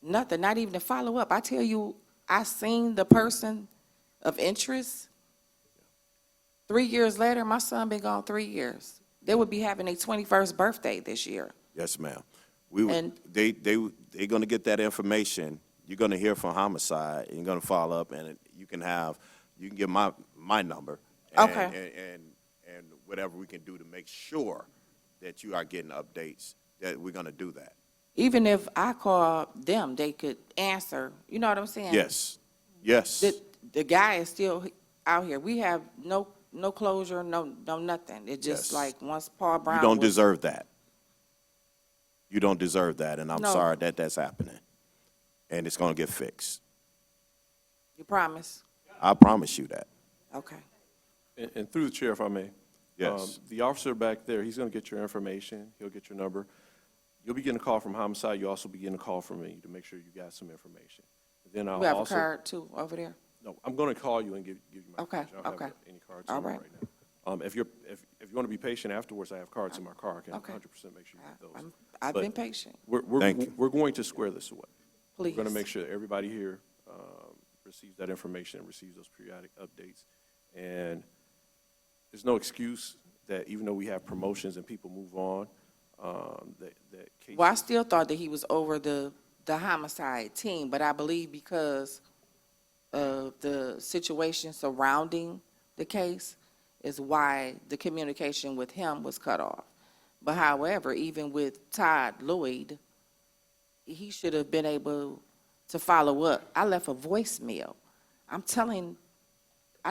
nothing, not even a follow-up. I tell you, I seen the person of interest. 3 years later, my son been gone 3 years. They would be having their 21st birthday this year. Yes, ma'am. And- They're gonna get that information. You're gonna hear from homicide, and you're gonna follow up, and you can get my number. Okay. And whatever we can do to make sure that you are getting updates, that we're gonna do that. Even if I call them, they could answer. You know what I'm saying? Yes, yes. The guy is still out here. We have no closure, no nothing. It's just Yes. like once Paul Brown. You don't was- deserve that. You don't deserve that, and I'm No. sorry that that's happening. And it's gonna get fixed. You promise? I promise you that. Okay. And through the chair, if I may. Yes. The officer back there, he's going to get your information. He'll get your number. You'll be getting a call from homicide. You'll also be getting a call from me to make sure you got some information. Then I'll You have a also. card too over there? No, I'm going to call you and give you my Okay, information. I don't have okay. any cards All on me right. now. If you want to be patient afterwards, I have cards in my car. I can Okay. 100% make sure you get those. I've But been patient. Thank you. We're going to square this away. Please. We're going to make sure that everybody here receives that information and receives those periodic updates. And there's no excuse that even though we have promotions and people move on, that case. Well, I still thought that he was over the homicide team, but I believe because of the situation surrounding the case is why the communication with him was cut off. But however, even with Todd Lloyd, he should have been able to follow up. I left a voicemail. I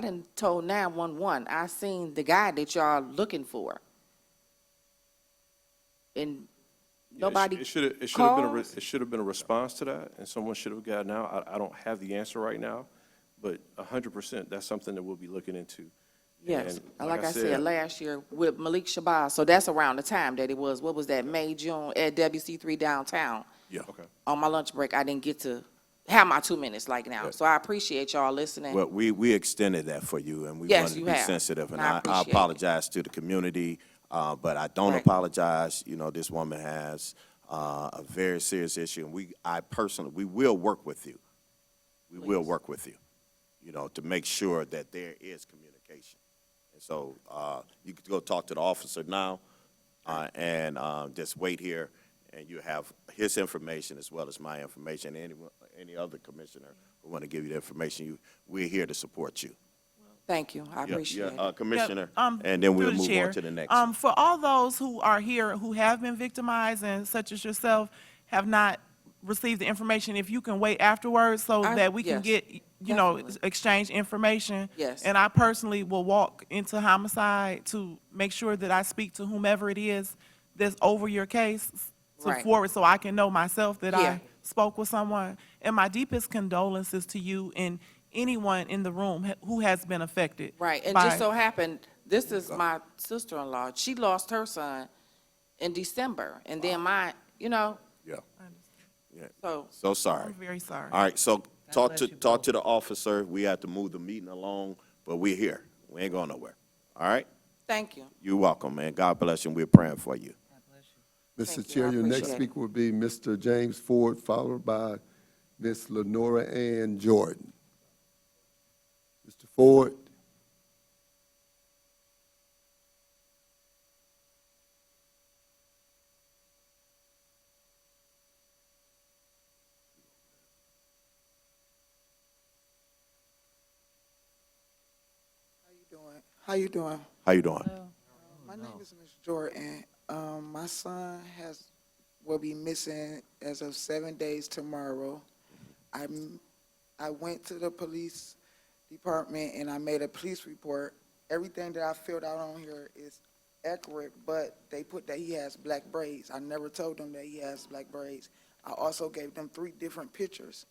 done told 911, I seen the guy that y'all looking for. And Yeah, nobody it should have calls? it should have been a response to that, and someone should have gotten out. I don't have the answer right now, but 100%, that's something that we'll be looking into. Yes, And like I said, last year with Malik Shabazz, so that's around the time that it was, what was that, May, June, at WC3 downtown. Yeah. Okay. On my lunch break, I didn't get to have my 2 minutes like now, so I appreciate y'all listening. Well, we extended that for you, and we Yes, wanted to you be have. sensitive, and I I appreciate it. apologize to the community. But I don't Right. apologize. You know, this woman has a very serious issue, and we will work with you. We will work with you, you know, to make sure that there is communication. And so you could go talk to the officer now and just wait here, and you have his information as well as my information. Any other commissioner who want to give you the information, we're here to support you. Thank you, I appreciate it. Commissioner, Yeah, and then we'll through the move chair. on to the next. For all those who are here who have been victimized and such as yourself have not received the information, if you can wait afterwards so that we can yes, get, definitely. exchange information. Yes. And I personally will walk into homicide to make sure that I speak to whomever it is that's over your case to Right. forward so I can know myself that Yeah. I spoke with someone. And my deepest condolences to you and anyone in the room who has been affected. Right, and by- just so happened, this is my sister-in-law. She lost her son in December, and then Yeah. so. So sorry. I'm very sorry. All right, so talk bless to, you talk both. to the officer. We have to move the meeting along, but we're here. We ain't going nowhere. All right? Thank you. You're welcome, man. God bless you, and we're praying for you. Mr. Thank you. Chair, I your next appreciate it. speaker will be Mr. James Ford, followed by Ms. Lenora Ann Jordan. Mr. Ford? How you doing? How you doing? My name is Ms. Jordan. My son will be missing as of 7 days tomorrow. I went to the police department and I made a police report. Everything that I filled out on here is accurate, but they put that he has black braids. I never told them that he has black braids. I also gave them 3 different pictures.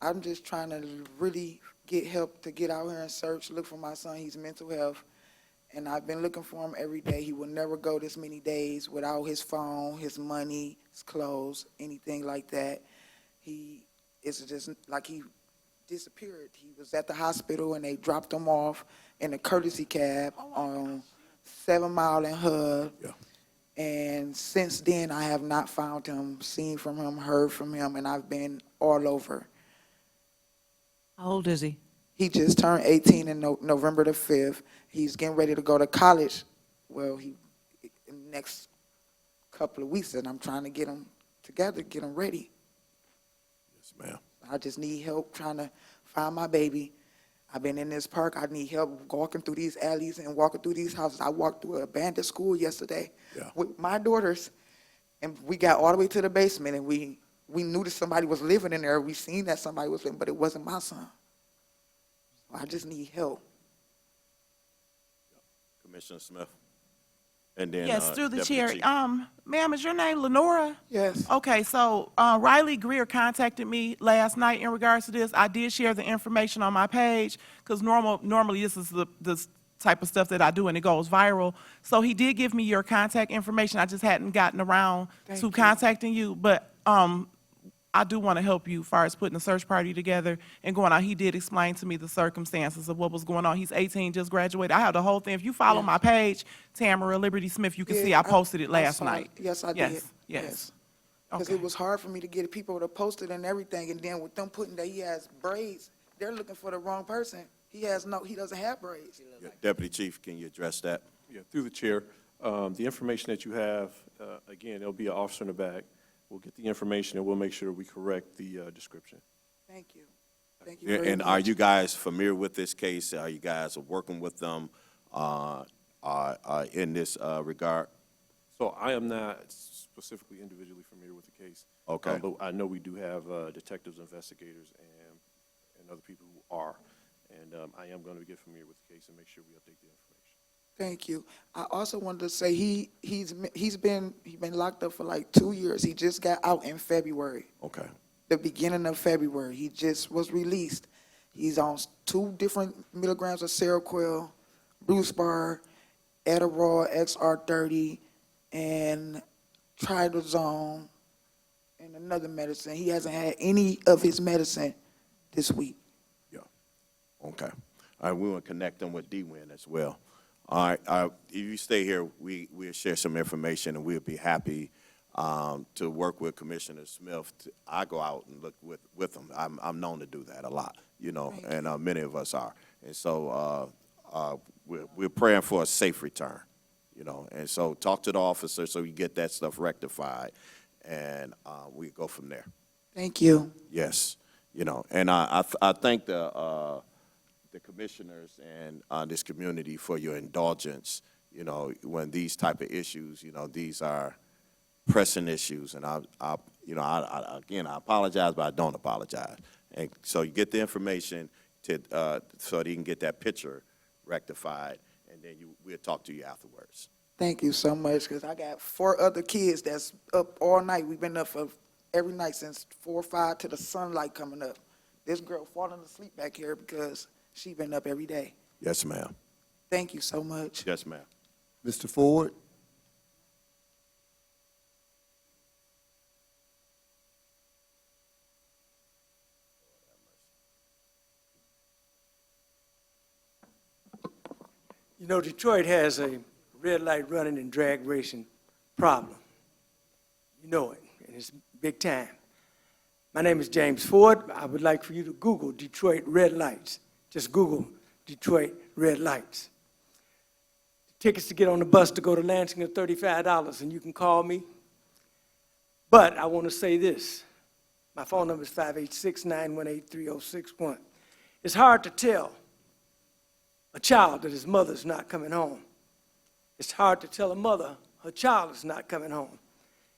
I'm just trying to really get help to get out here and search, look for my son. He's mental health, and I've been looking for him every day. He will never go this many days without his phone, his money, his clothes, anything like that. It's just like he disappeared. He was at the hospital, and they dropped him off in a courtesy cab on 7 Mile and Hub. Yeah. And since then, I have not found him, seen from him, heard from him, and I've been all over. How old is he? He just turned 18 in November the 5th. He's getting ready to go to college. Well, in the next couple of weeks, and I'm trying to get him together, get him ready. Yes, ma'am. I just need help trying to find my baby. I've been in this park. I need help walking through these alleys and walking through these houses. I walked through an abandoned school yesterday with my daughters, and we got all the way to the basement, and we knew that somebody was living in there. We seen that somebody was living, but it wasn't my son. So I just need help. Commissioner Smith. And then, Yes, through the Deputy chair. Chief. Ma'am, is your name Lenora? Yes. Okay, so Riley Greer contacted me last night in regards to this. I did share the information on my page because normally this is the type of stuff that I do and it goes viral. So he did give me your contact information. I just hadn't gotten around to contacting you, but I do want to help you as far as putting a search party together and going on. He did explain to me the circumstances of what was going on. He's 18, just graduated. I have the whole thing. If you follow my page, Tamara Liberty Smith, you can see I posted it last saw night. Yes, I did. Yes. Because Okay. it was hard for me to get people to post it and everything, and then with them putting that he has braids, they're looking for the wrong person. He doesn't have braids. Yeah, Deputy Chief, can you address that? Yeah, through the chair, the information that you have, again, there'll be an officer in the back. We'll get the information and we'll make sure we correct the description. Thank you. Thank you very And much. are you guys familiar with this case? Are you guys working with them in this regard? So I am not specifically individually familiar with the case. Okay. But I know we do have detectives, investigators, and other people who are. And I am going to get familiar with the case and make sure we update the information. Thank you. I also wanted to say he's been locked up for like 2 years. He just got out in February. Okay. The beginning of February. He just was released. He's on 2 different milligrams of Seroquel, Brucepar, Adderall XR30, and Tridazone, and another medicine. He hasn't had any of his medicine this week. Okay. All right, we want to connect them with D-Win as well. All right, you stay here, we'll share some information, and we'll be happy to work with Commissioner Smith. I go out and look with them. I'm known to do that a lot, you know, and many of us are. And so we're praying for a safe return, you know. And so talk to the officer so you get that stuff rectified, and we go from there. Thank you. Yes, you know, and I thank the commissioners and this community for your indulgence, you know, when these type of issues, you know, these are pressing issues, and you know, again, I apologize, but I don't apologize. And so you get the information to, so that you can get that picture rectified, and then we'll talk to you afterwards. Thank you so much, because I got 4 other kids that's up all night. We've been up for every night since 4 or 5 to the sunlight coming up. This girl falling asleep back here because she been up every day. Yes, ma'am. Thank you so much. Yes, ma'am. Mr. Ford? You know, Detroit has a red light running and drag racing problem. You know it, and it's big time. My name is James Ford. I would like for you to Google Detroit red lights. Just Google Detroit red lights. The tickets to get on the bus to go to Lansing are $35, and you can call me. But I want to say this. My phone number is 586-918-3061. It's hard to tell a child that his mother's not coming home. It's hard to tell a mother her child is not coming home.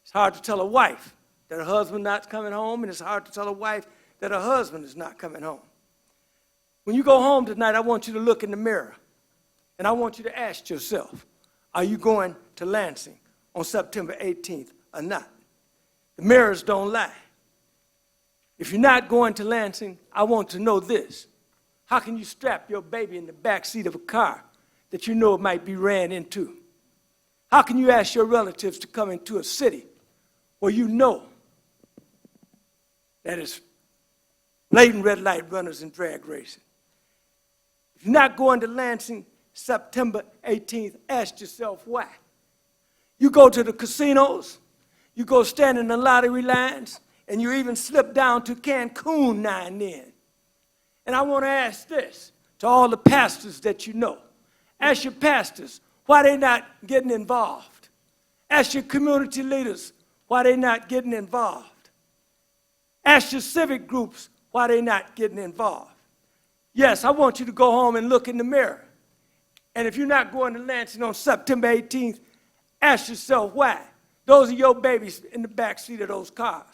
It's hard to tell a wife that her husband not coming home, and it's hard to tell a wife that her husband is not coming home. When you go home tonight, I want you to look in the mirror, and I want you to ask yourself, are you going to Lansing on September 18th or not? The mirrors don't lie. If you're not going to Lansing, I want to know this. How can you strap your baby in the back seat of a car that you know it might be ran into? How can you ask your relatives to come into a city where you know that it's blatant red light runners and drag racing? If you're not going to Lansing September 18th, ask yourself why. You go to the casinos, you go stand in the lottery lines, and you even slip down to Cancun now and then. And I want to ask this to all the pastors that you know. Ask your pastors why they're not getting involved. Ask your community leaders why they're not getting involved. Ask your civic groups why they're not getting involved. Yes, I want you to go home and look in the mirror. And if you're not going to Lansing on September 18th, ask yourself why. Those are your babies in the back seat of those cars.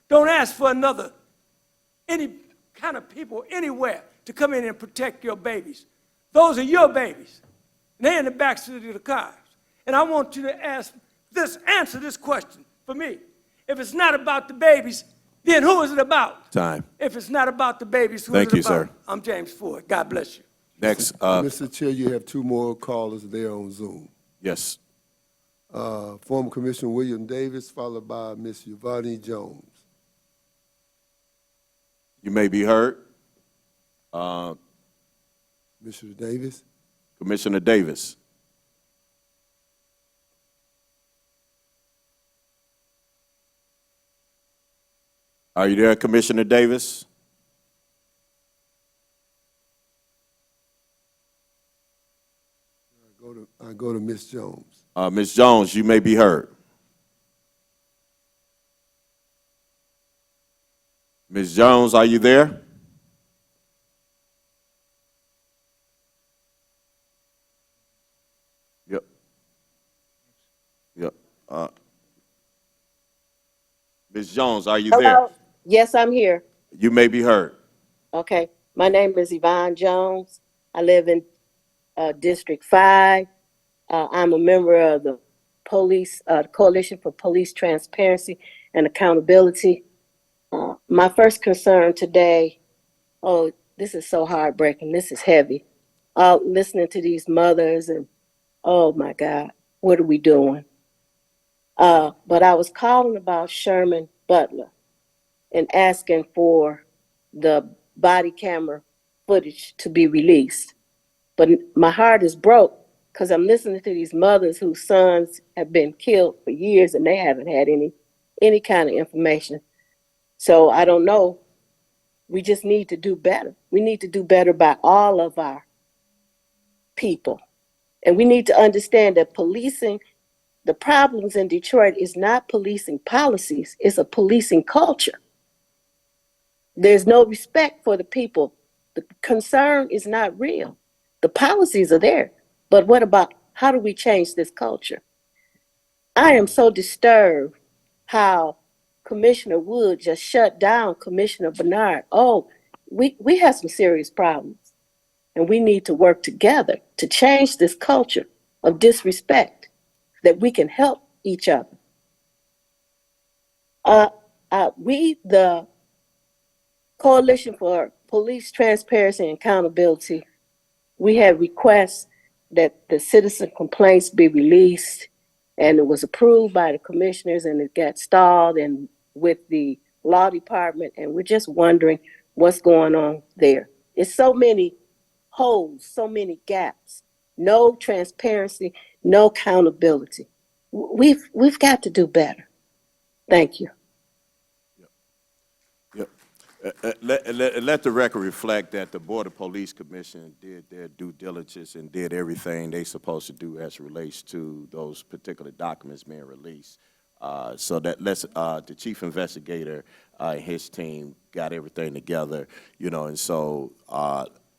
Don't ask for any kind of people anywhere to come in and protect your babies. Those are your babies. And they're in the backseat of the cars. And I want you to answer this question for me. If it's not about the babies, then who is it about? Time. If it's not about the babies, who Thank is it you, about? sir. I'm James Ford. God bless you. Next, Mr. Chair, you have 2 more callers there on Zoom. yes. Former Commissioner William Davis, followed by Ms. Yvonne Jones. You may be heard. Commissioner Davis? Commissioner Davis. Are you there, Commissioner Davis? I go to Ms. Jones. Ms. Jones, you may be heard. Ms. Jones, are you there? Yep. Yep. Ms. Jones, are you there? Hello? Yes, I'm here. You may be heard. Okay. My name is Yvonne Jones. I live in District 5. I'm a member of the Coalition for Police Transparency and Accountability. My first concern today, this is so heartbreaking. This is heavy. Listening to these mothers and, oh my God, what are we doing? But I was calling about Sherman Butler and asking for the body camera footage to be released. But my heart is broke because I'm listening to these mothers whose sons have been killed for years and they haven't had any kind of information. So I don't know. We just need to do better. We need to do better by all of our people. And we need to understand that policing, the problems in Detroit is not policing policies, it's a policing culture. There's no respect for the people. The concern is not real. The policies are there. But what about how do we change this culture? I am so disturbed how Commissioner Wood just shut down Commissioner Bernard. Oh, we have some serious problems. And we need to work together to change this culture of disrespect that we can help each other. We, the Coalition for Police Transparency and Accountability, we had requests that the citizen complaints be released, and it was approved by the commissioners, and it got stalled and with the law department, and we're just wondering what's going on there. It's so many holes, so many gaps, no transparency, no accountability. We've got to do better. Thank you. Let the record reflect that the Board of Police Commission did their due diligence and did everything they supposed to do as it relates to those particular documents being released. So that the chief investigator and his team got everything together, you know, and so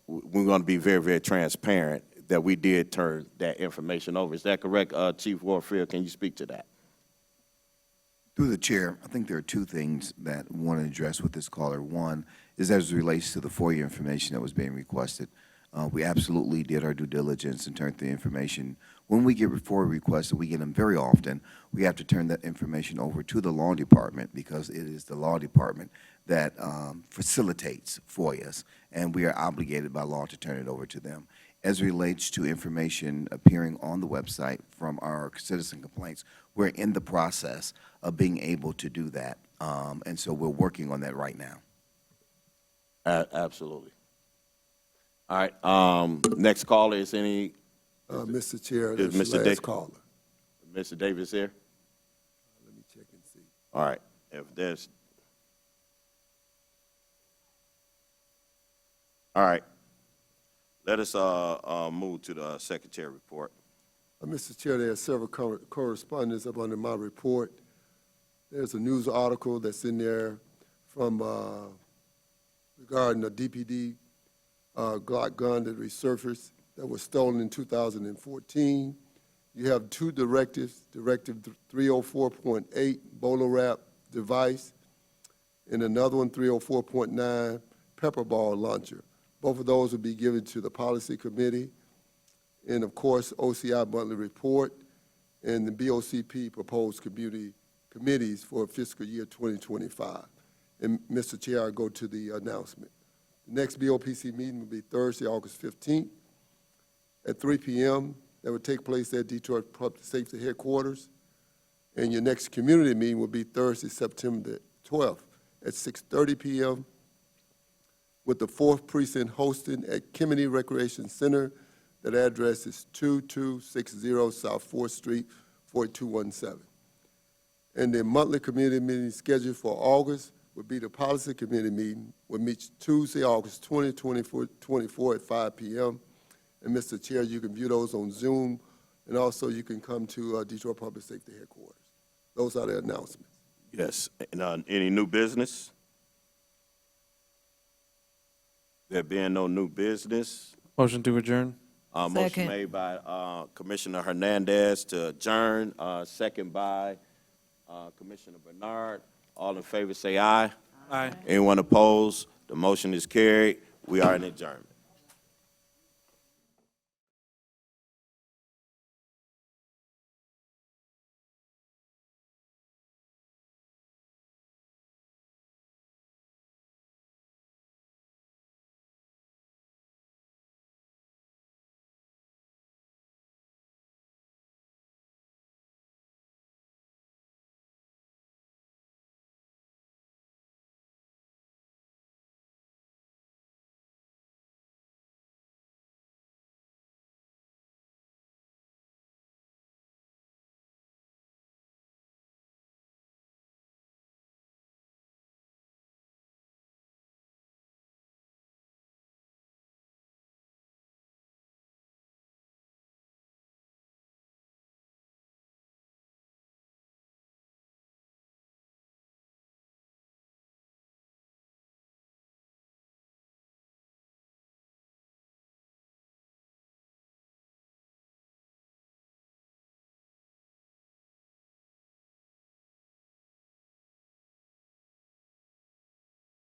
we're going to be very, very transparent that we did turn that information over. Is that correct, Chief Warfield? Can you speak to that? Through the chair, I think there are two things that I want to address with this caller. One is as it relates to the FOIA information that was being requested. We absolutely did our due diligence and turned the information. When we get FOIA requests, and we get them very often, we have to turn that information over to the law department because it is the law department that facilitates FOIAs, and we are obligated by law to turn it over to them. As it relates to information appearing on the website from our citizen complaints, we're in the process of being able to do that, and so we're working on that right now. Absolutely. All right. Next caller is any? Mr. Chair, Is this is the Mr. last caller. Mr. Davis here? Let me check and see. All right. If there's, all right. Let us move to the secretary report. Mr. Chair, there are several correspondence up under my report. There's a news article that's in there from regarding the DPD Glock gun that resurfaced that was stolen in 2014. You have two directives, Directive 304.8 bolo wrap device, and another one, 304.9 pepper ball launcher. Both of those will be given to the policy committee, and of course, OCI monthly report, and the BOCP proposed committees for fiscal year 2025. And Mr. Chair, I go to the announcement. The next BOPC meeting will be Thursday, August 15th at 3 p.m. That will take place at Detroit Public Safety Headquarters. And your next community meeting will be Thursday, September 12th at 6:30 p.m. with the 4th Precinct hosting at Kimini Recreation Center. That address is 2260 South 4th Street, 4217. And the monthly community meeting scheduled for August would be the policy committee meeting. We'll meet Tuesday, August 20, 24 at 5 p.m. And Mr. Chair, you can view those on Zoom, and also you can come to Detroit Public Safety Headquarters. Those are the announcements. Yes. And any new business? There being no new business. Motion to adjourn. Motion made by Commissioner Hernandez to adjourn, second by Commissioner Bernard. All in favor say aye. Aye. Anyone opposed? The motion is carried. We are in adjournment.